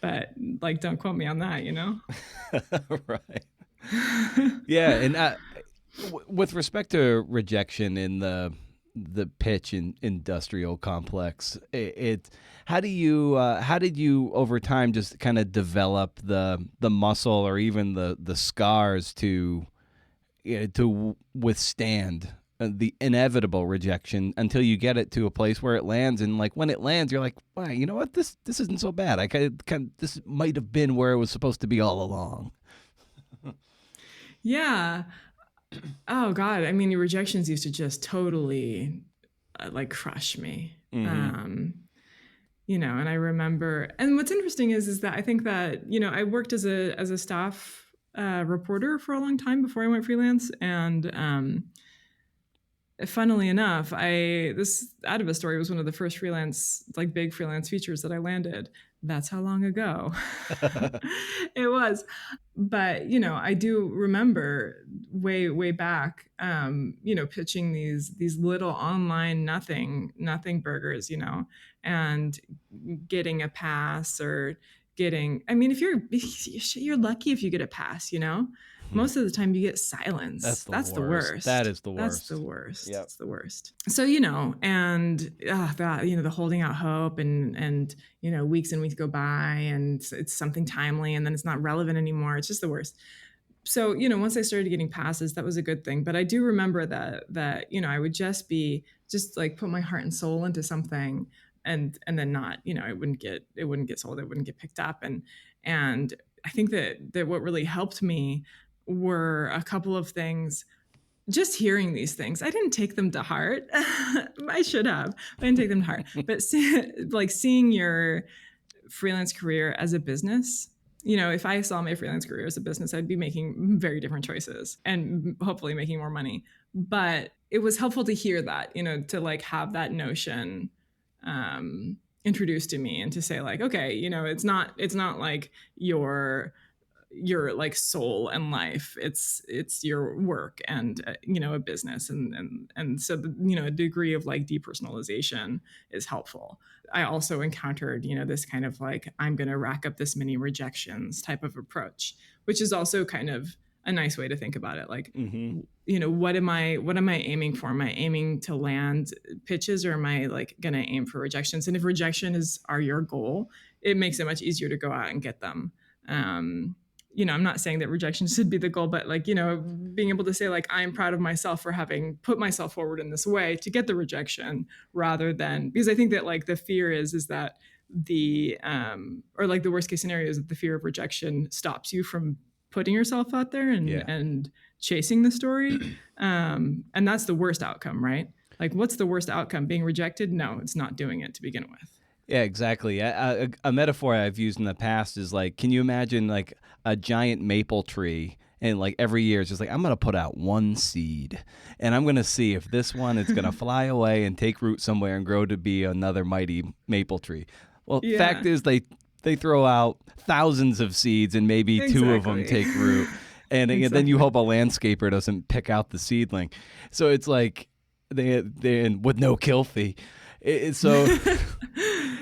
But like, don't quote me on that, Right. Yeah. And with respect to rejection in the pitch and industrial complex, how did you over time just kind of develop the muscle or even the scars to withstand the inevitable rejection until you get it to a place where it lands? And like when it lands, you're like, wow, you know what, this isn't so bad. This might have been where it was supposed to be all along. Yeah. Oh God. I mean, the rejections used to just totally like crush me. Mm-hmm. And I remember, and what's interesting is that I think that, I worked as a staff reporter for a long time before I went freelance. And funnily enough, this Atavist story was one of the first big freelance features that I landed. That's how long ago it was. But, I do remember way back, pitching these little online nothing burgers, and getting a pass or if you're lucky if you get a pass, most of the time you get silence. That's the worst. That is the worst. That's the worst. Yep. That's the worst. So, and that, the holding out hope and weeks and weeks go by and it's something timely and then it's not relevant anymore. It's just the worst. So, once I started getting passes, that was a good thing. But I do remember that I would just like put my heart and soul into something and then not, it wouldn't get sold. It wouldn't get picked up. And I think that what really helped me were a couple of things. Just hearing these things, I didn't take them to heart. I should have. I didn't take them to heart. But seeing your freelance career as a business, if I saw my freelance career as a business, I'd be making very different choices and hopefully making more money. But it was helpful to hear that, to like have that notion introduced to me and to say like, okay, it's not like your like soul and life, it's your work and a business and so a degree of like depersonalization is helpful. I also encountered this kind of like, I'm going to rack up this many rejections type of approach, which is also kind of a nice way to think about it. Like, Mm-hmm. what am I aiming for? Am I aiming to land pitches, or am I like going to aim for rejections? And if are your goal, it makes it much easier to go out and get them. I'm not saying that rejection should be the goal, but like, being able to say like, I'm proud of myself for having put myself forward in this way to get the rejection, rather than, because I think that like the fear is that the or like the worst case scenario is that the fear of rejection stops you from putting yourself out there and chasing the story. And that's the worst outcome, right? Like, what's the worst outcome? Being rejected? No, it's not doing it to begin with. Yeah, exactly. A metaphor I've used in the past is like, can you imagine like a giant maple tree, and like every year it's just like, I'm going to put out one seed, and I'm going to see if this one is going to fly away and take root somewhere and grow to be another mighty maple tree. Well, fact is they throw out thousands of seeds, and maybe two of them take root. And then you hope a landscaper doesn't pick out the seedling. So it's like they with no kill fee. So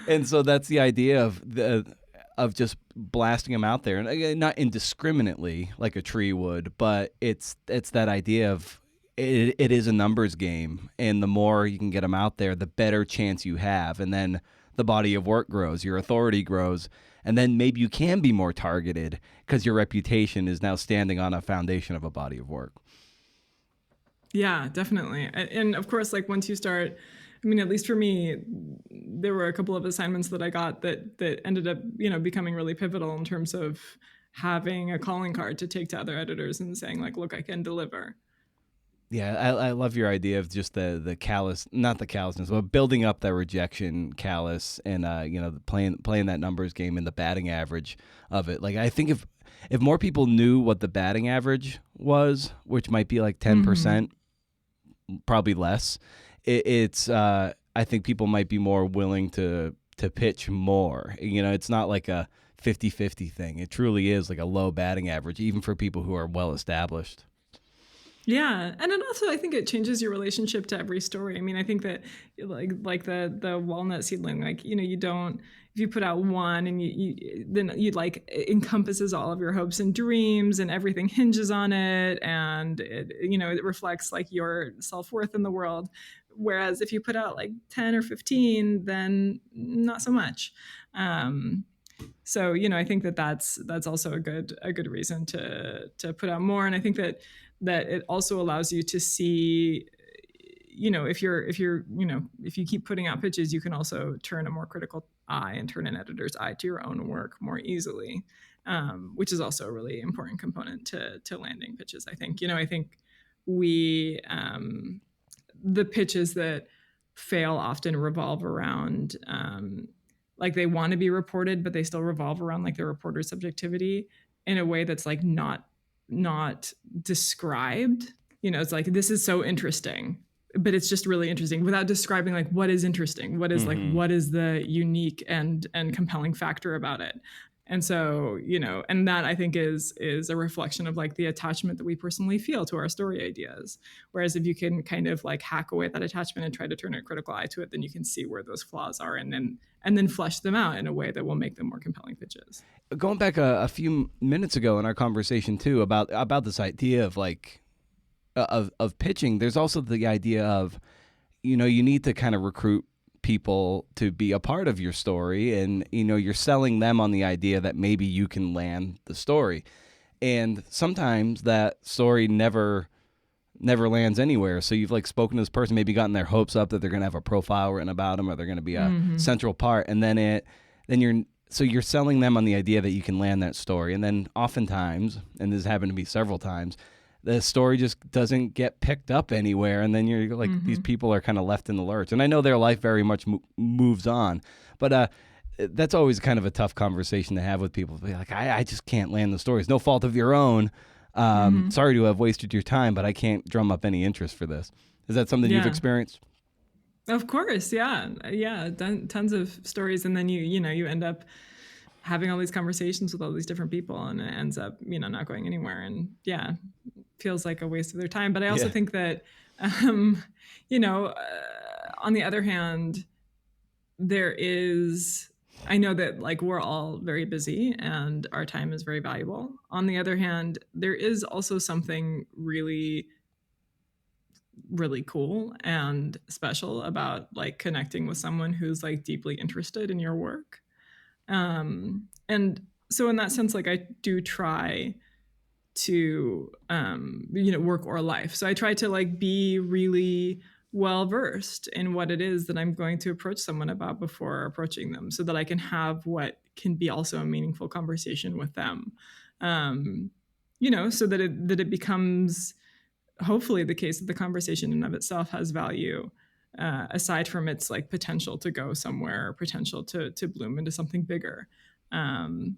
and so that's the idea of just blasting them out there, and again, not indiscriminately like a tree would, but it's that idea of it is a numbers game, and the more you can get them out there, the better chance you have, and then the body of work grows, your authority grows, and then maybe you can be more targeted because your reputation is now standing on a foundation of a body of work. Yeah, definitely. And of course, like once you start, I mean, at least for me, there were a couple of assignments that I got that ended up, becoming really pivotal in terms of having a calling card to take to other editors and saying like, look, I can deliver. Yeah, I love your idea of just the callous, not the callousness, but building up that rejection callous, and playing that numbers game and the batting average of it. Like, I think if more people knew what the batting average was, which might be like 10%, probably less, it's I think people might be more willing to pitch more. It's not like a 50-50 thing. It truly is like a low batting average, even for people who are well established. Yeah, and then also I think it changes your relationship to every story. I mean, I think that like the walnut seedling, like you don't, if you put out one and then you like it encompasses all of your hopes and dreams, and everything hinges on it, and it reflects like your self-worth in the world. Whereas if you put out like 10 or 15, then not so much. So I think that's also a good reason to put out more, and I think that it also allows you to see, if you keep putting out pitches, you can also turn a more critical eye and turn an editor's eye to your own work more easily, which is also a really important component to landing pitches. I think I think we the pitches that fail often revolve around like they want to be reported, but they still revolve around like the reporter's subjectivity in a way that's like not described. It's like, this is so interesting, but it's just really interesting without describing like what is interesting, what is like what is the unique and compelling factor about it. And so, and that I think is a reflection of like the attachment that we personally feel to our story ideas. Whereas if you can kind of like hack away that attachment and try to turn a critical eye to it, then you can see where those flaws are, and then flesh them out in a way that will make them more compelling pitches. Going back a few minutes ago in our conversation too about this idea of like of pitching, there's also the idea of you need to kind of recruit people to be a part of your story, and you're selling them on the idea that maybe you can land the story, and sometimes that story never lands anywhere. So you've like spoken to this person, maybe gotten their hopes up that they're going to have a profile written about them, or they're going to be a central part, and then you're selling them on the idea that you can land that story, and then oftentimes, and this happened to me several times, the story just doesn't get picked up anywhere, and then you're like, these people are kind of left in the lurch. And I know their life very much moves on, but that's always kind of a tough conversation to have with people. Be like, I just can't land the story. It's no fault of your own. Sorry to have wasted your time, but I can't drum up any interest for this. Is that something you've experienced? Of course, yeah. Tons of stories, and then you end up having all these conversations with all these different people, and it ends up not going anywhere, and feels like a waste of their time. But I also think that on the other hand, there is I know that like we're all very busy and our time is very valuable. On the other hand, there is also something really really cool and special about like connecting with someone who's like deeply interested in your work. And so in that sense, like I do try to work or life. So I try to like be really well versed in what it is that I'm going to approach someone about before approaching them, so that I can have what can be also a meaningful conversation with them. So that it becomes hopefully the case that the conversation in of itself has value, aside from its like potential to go somewhere, potential to bloom into something bigger. And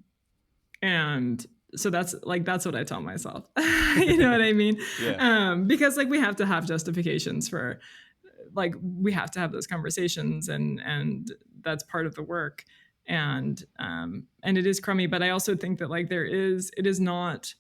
so that's what I tell myself. You know what I mean? Yeah. Because like we have to have justifications for, like we have to have those conversations, and that's part of the work. And it is crummy, but I also think that like it is not.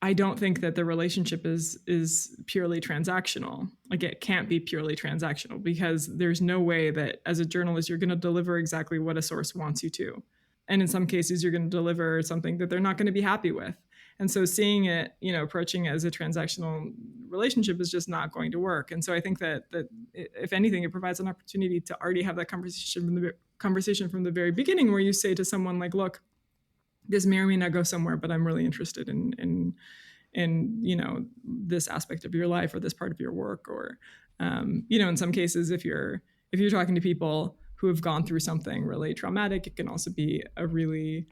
I don't think that the relationship is purely transactional. Like it can't be purely transactional, because there's no way that as a journalist you're going to deliver exactly what a source wants you to. And in some cases you're going to deliver something that they're not going to be happy with. And so seeing it, approaching it as a transactional relationship is just not going to work. And so I think that if anything, it provides an opportunity to already have that conversation from the very beginning, where you say to someone like, look, this may or may not go somewhere, but I'm really interested in this aspect of your life or this part of your work. Or in some cases, if you're talking to people who have gone through something really traumatic, it can also be a really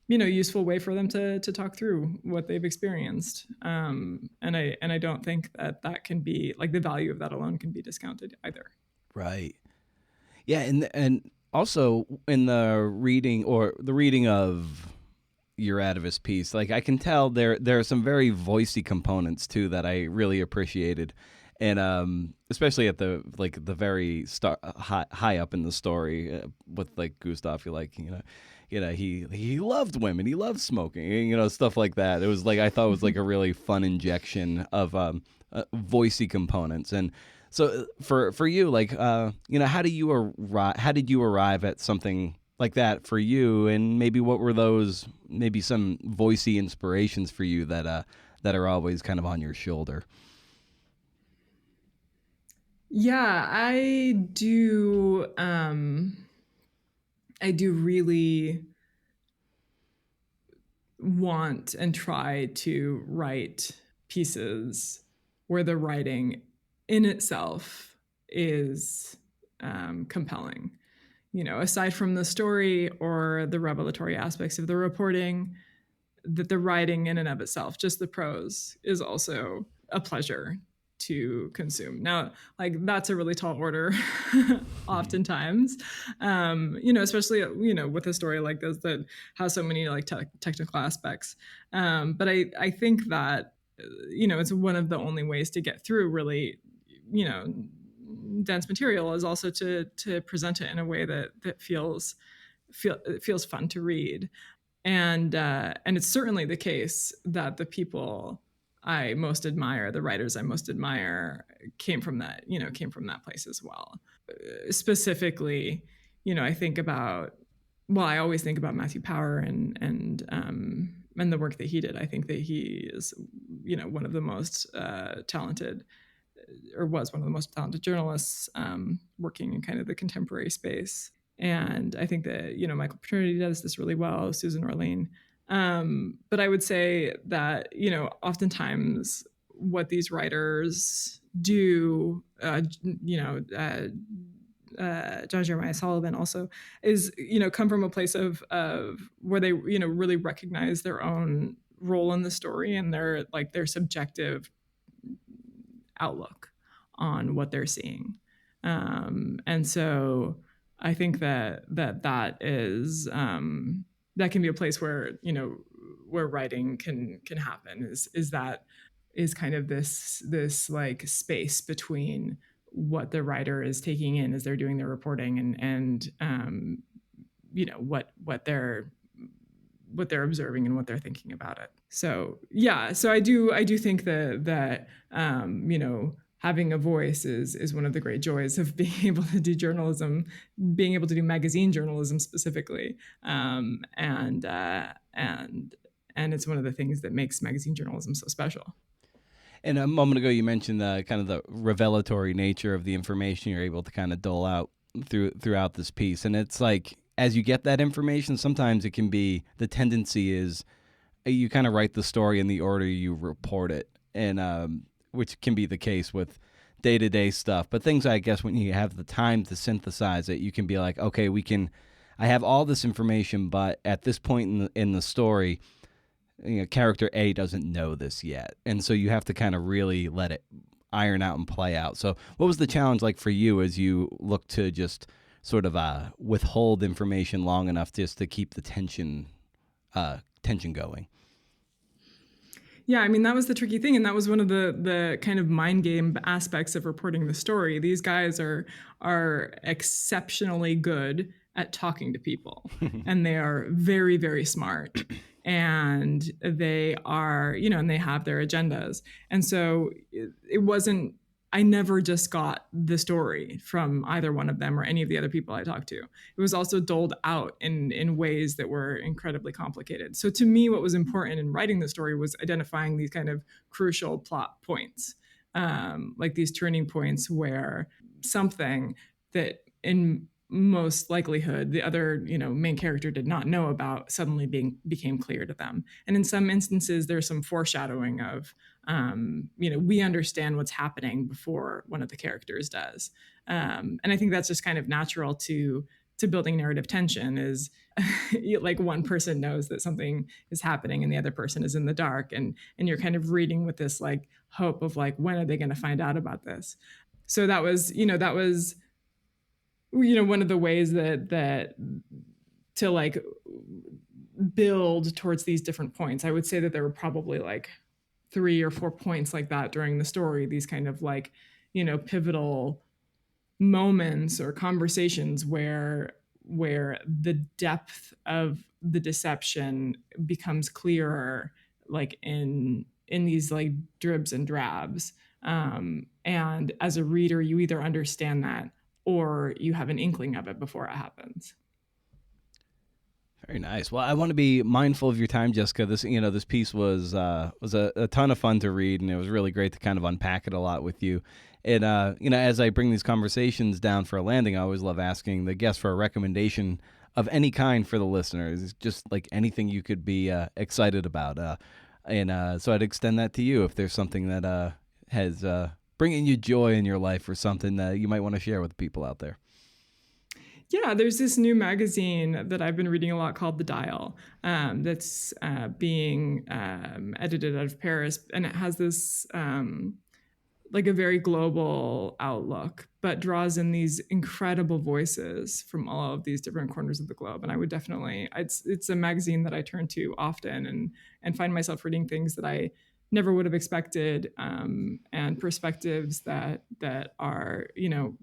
useful way for them to talk through what they've experienced. And I don't think that can be like, the value of that alone can be discounted either. Right. Yeah, and also in the reading of your Atavist piece, like I can tell there are some very voicey components too that I really appreciated, and especially at the very high up in the story, with like Gustav, he loved women, he loved smoking, stuff like that. It was like, I thought it was like a really fun injection of voicey components. And so for you, like how did you arrive at something like that for you, and maybe what were those maybe some voicey inspirations for you that are always kind of on your shoulder? Yeah, I do. I do really want and try to write pieces where the writing in itself is compelling. Aside from the story or the revelatory aspects of the reporting, that the writing in and of itself, just the prose, is also a pleasure to consume. Now, like that's a really tall order, oftentimes, especially with a story like this that has so many like technical aspects. But I think that it's one of the only ways to get through really dense material, is also to present it in a way that feels fun to read. And it's certainly the case that the people I most admire, the writers I most admire, came from that place as well. Specifically, I think about, I always think about Matthew Power and the work that he did. I think that he is, one of the most talented, or was one of the most talented journalists working in kind of the contemporary space. And I think that, Michael Paternity does this really well, Susan Orlean. But I would say that, oftentimes what these writers do, John Jeremiah Sullivan also, is, come from a place of where they, really recognize their own role in the story and their subjective outlook on what they're seeing. And so I think that is that can be a place where where writing can happen, is kind of this like space between what the writer is taking in as they're doing their reporting and what they're observing and what they're thinking about it. So yeah, so I do think that having a voice is one of the great joys of being able to do journalism, being able to do magazine journalism specifically, and it's one of the things that makes magazine journalism so special. And a moment ago, you mentioned the kind of the revelatory nature of the information you're able to kind of dole out throughout this piece. And it's like, as you get that information, sometimes it can be, the tendency is you kind of write the story in the order you report it, and which can be the case with day-to-day stuff. But things, I guess, when you have the time to synthesize it, you can be like, okay, I have all this information, but at this point in the story, character A doesn't know this yet. And so you have to kind of really let it iron out and play out. So what was the challenge like for you as you look to just sort of withhold information long enough just to keep the tension going? Yeah, I mean, that was the tricky thing. And that was one of the kind of mind game aspects of reporting the story. These guys are exceptionally good at talking to people, and they are very, very smart. And they are, and they have their agendas. And so it wasn't, I never just got the story from either one of them or any of the other people I talked to. It was also doled out in ways that were incredibly complicated. So to me, what was important in writing the story was identifying these kind of crucial plot points, like these turning points where something that in most likelihood the other main character did not know about suddenly became clear to them. And in some instances there's some foreshadowing of we understand what's happening before one of the characters does, and I think that's just kind of natural to building narrative tension, is like one person knows that something is happening and the other person is in the dark, and you're kind of reading with this like hope of like, when are they going to find out about this? So that was one of the ways that to like build towards these different points. I would say that there were probably like 3 or 4 points like that during the story, these kind of like, pivotal moments or conversations where the depth of the deception becomes clearer, like in these like dribs and drabs. And as a reader, you either understand that or you have an inkling of it before it happens. Very nice. Well, I want to be mindful of your time, Jessica. This piece was a ton of fun to read, and it was really great to kind of unpack it a lot with you. And as I bring these conversations down for a landing, I always love asking the guests for a recommendation of any kind for the listeners. It's just like anything you could be excited about, so I'd extend that to you if there's something that has bringing you joy in your life, or something that you might want to share with people out there. Yeah, there's this new magazine that I've been reading a lot called The Dial, that's being edited out of Paris, and it has this like a very global outlook, but draws in these incredible voices from all of these different corners of the globe. And I would definitely, it's a magazine that I turn to often and find myself reading things that I never would have expected, and perspectives that are,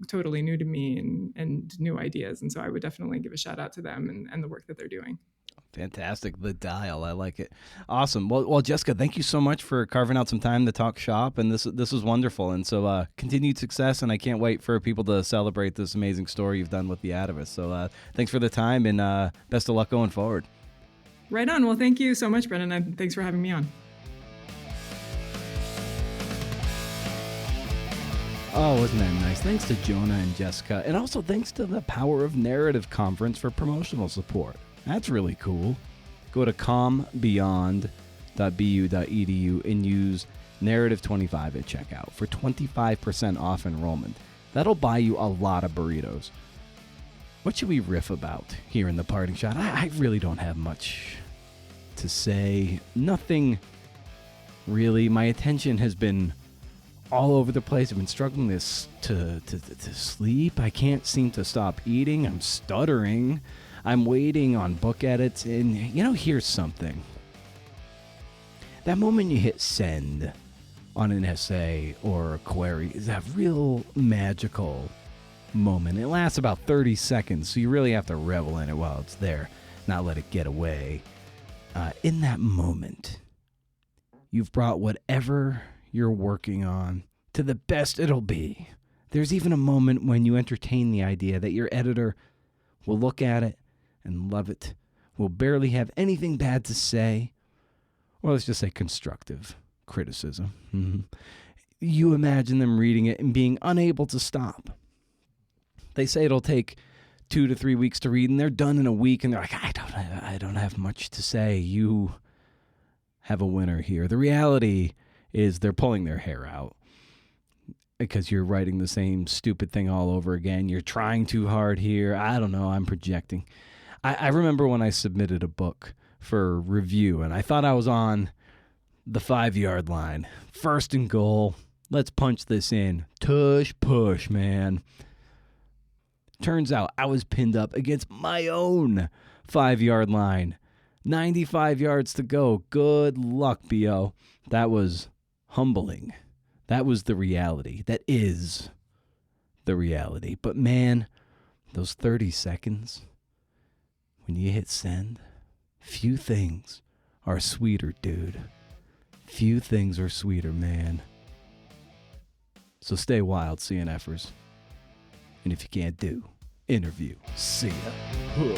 totally new to me, and new ideas. And so I would definitely give a shout out to them and the work that they're doing. Fantastic. The Dial. I like it. Awesome. Well, Jessica, thank you so much for carving out some time to talk shop. And this was wonderful. And so continued success. And I can't wait for people to celebrate this amazing story you've done with the Atavist. So thanks for the time, and best of luck going forward. Right on. Well, thank you so much, Brendan. And thanks for having me on. Oh, wasn't that nice? Thanks to Jonah and Jessica. And also thanks to the Power of Narrative Conference for promotional support. That's really cool. Go to combeyond.bu.edu and use Narrative25 at checkout for 25% off enrollment. That'll buy you a lot of burritos. What should we riff about here in the parting shot? I really don't have much to say. Nothing really. My attention has been all over the place. I've been struggling to sleep. I can't seem to stop eating. I'm stuttering. I'm waiting on book edits. And, here's something. That moment you hit send on an essay or a query is that real magical moment. It lasts about 30 seconds, so you really have to revel in it while it's there, not let it get away. In that moment, you've brought whatever you're working on to the best it'll be. There's even a moment when you entertain the idea that your editor will look at it and love it, will barely have anything bad to say, or let's just say constructive criticism. You imagine them reading it and being unable to stop. They say it'll take 2 to 3 weeks to read, and they're done in a week, and they're like, I don't have much to say. You have a winner here. The reality is they're pulling their hair out because you're writing the same stupid thing all over again. You're trying too hard here. I don't know. I'm projecting. I remember when I submitted a book for review, and I thought I was on the 5-yard line. First and goal. Let's punch this in. Tush push, man. Turns out I was pinned up against my own 5-yard line. 95 yards to go. Good luck, B.O. That was humbling. That was the reality. That is the reality. But man, those 30 seconds, when you hit send, few things are sweeter, dude. Few things are sweeter, man. So stay wild, CNFers. And if you can't do, interview. See ya.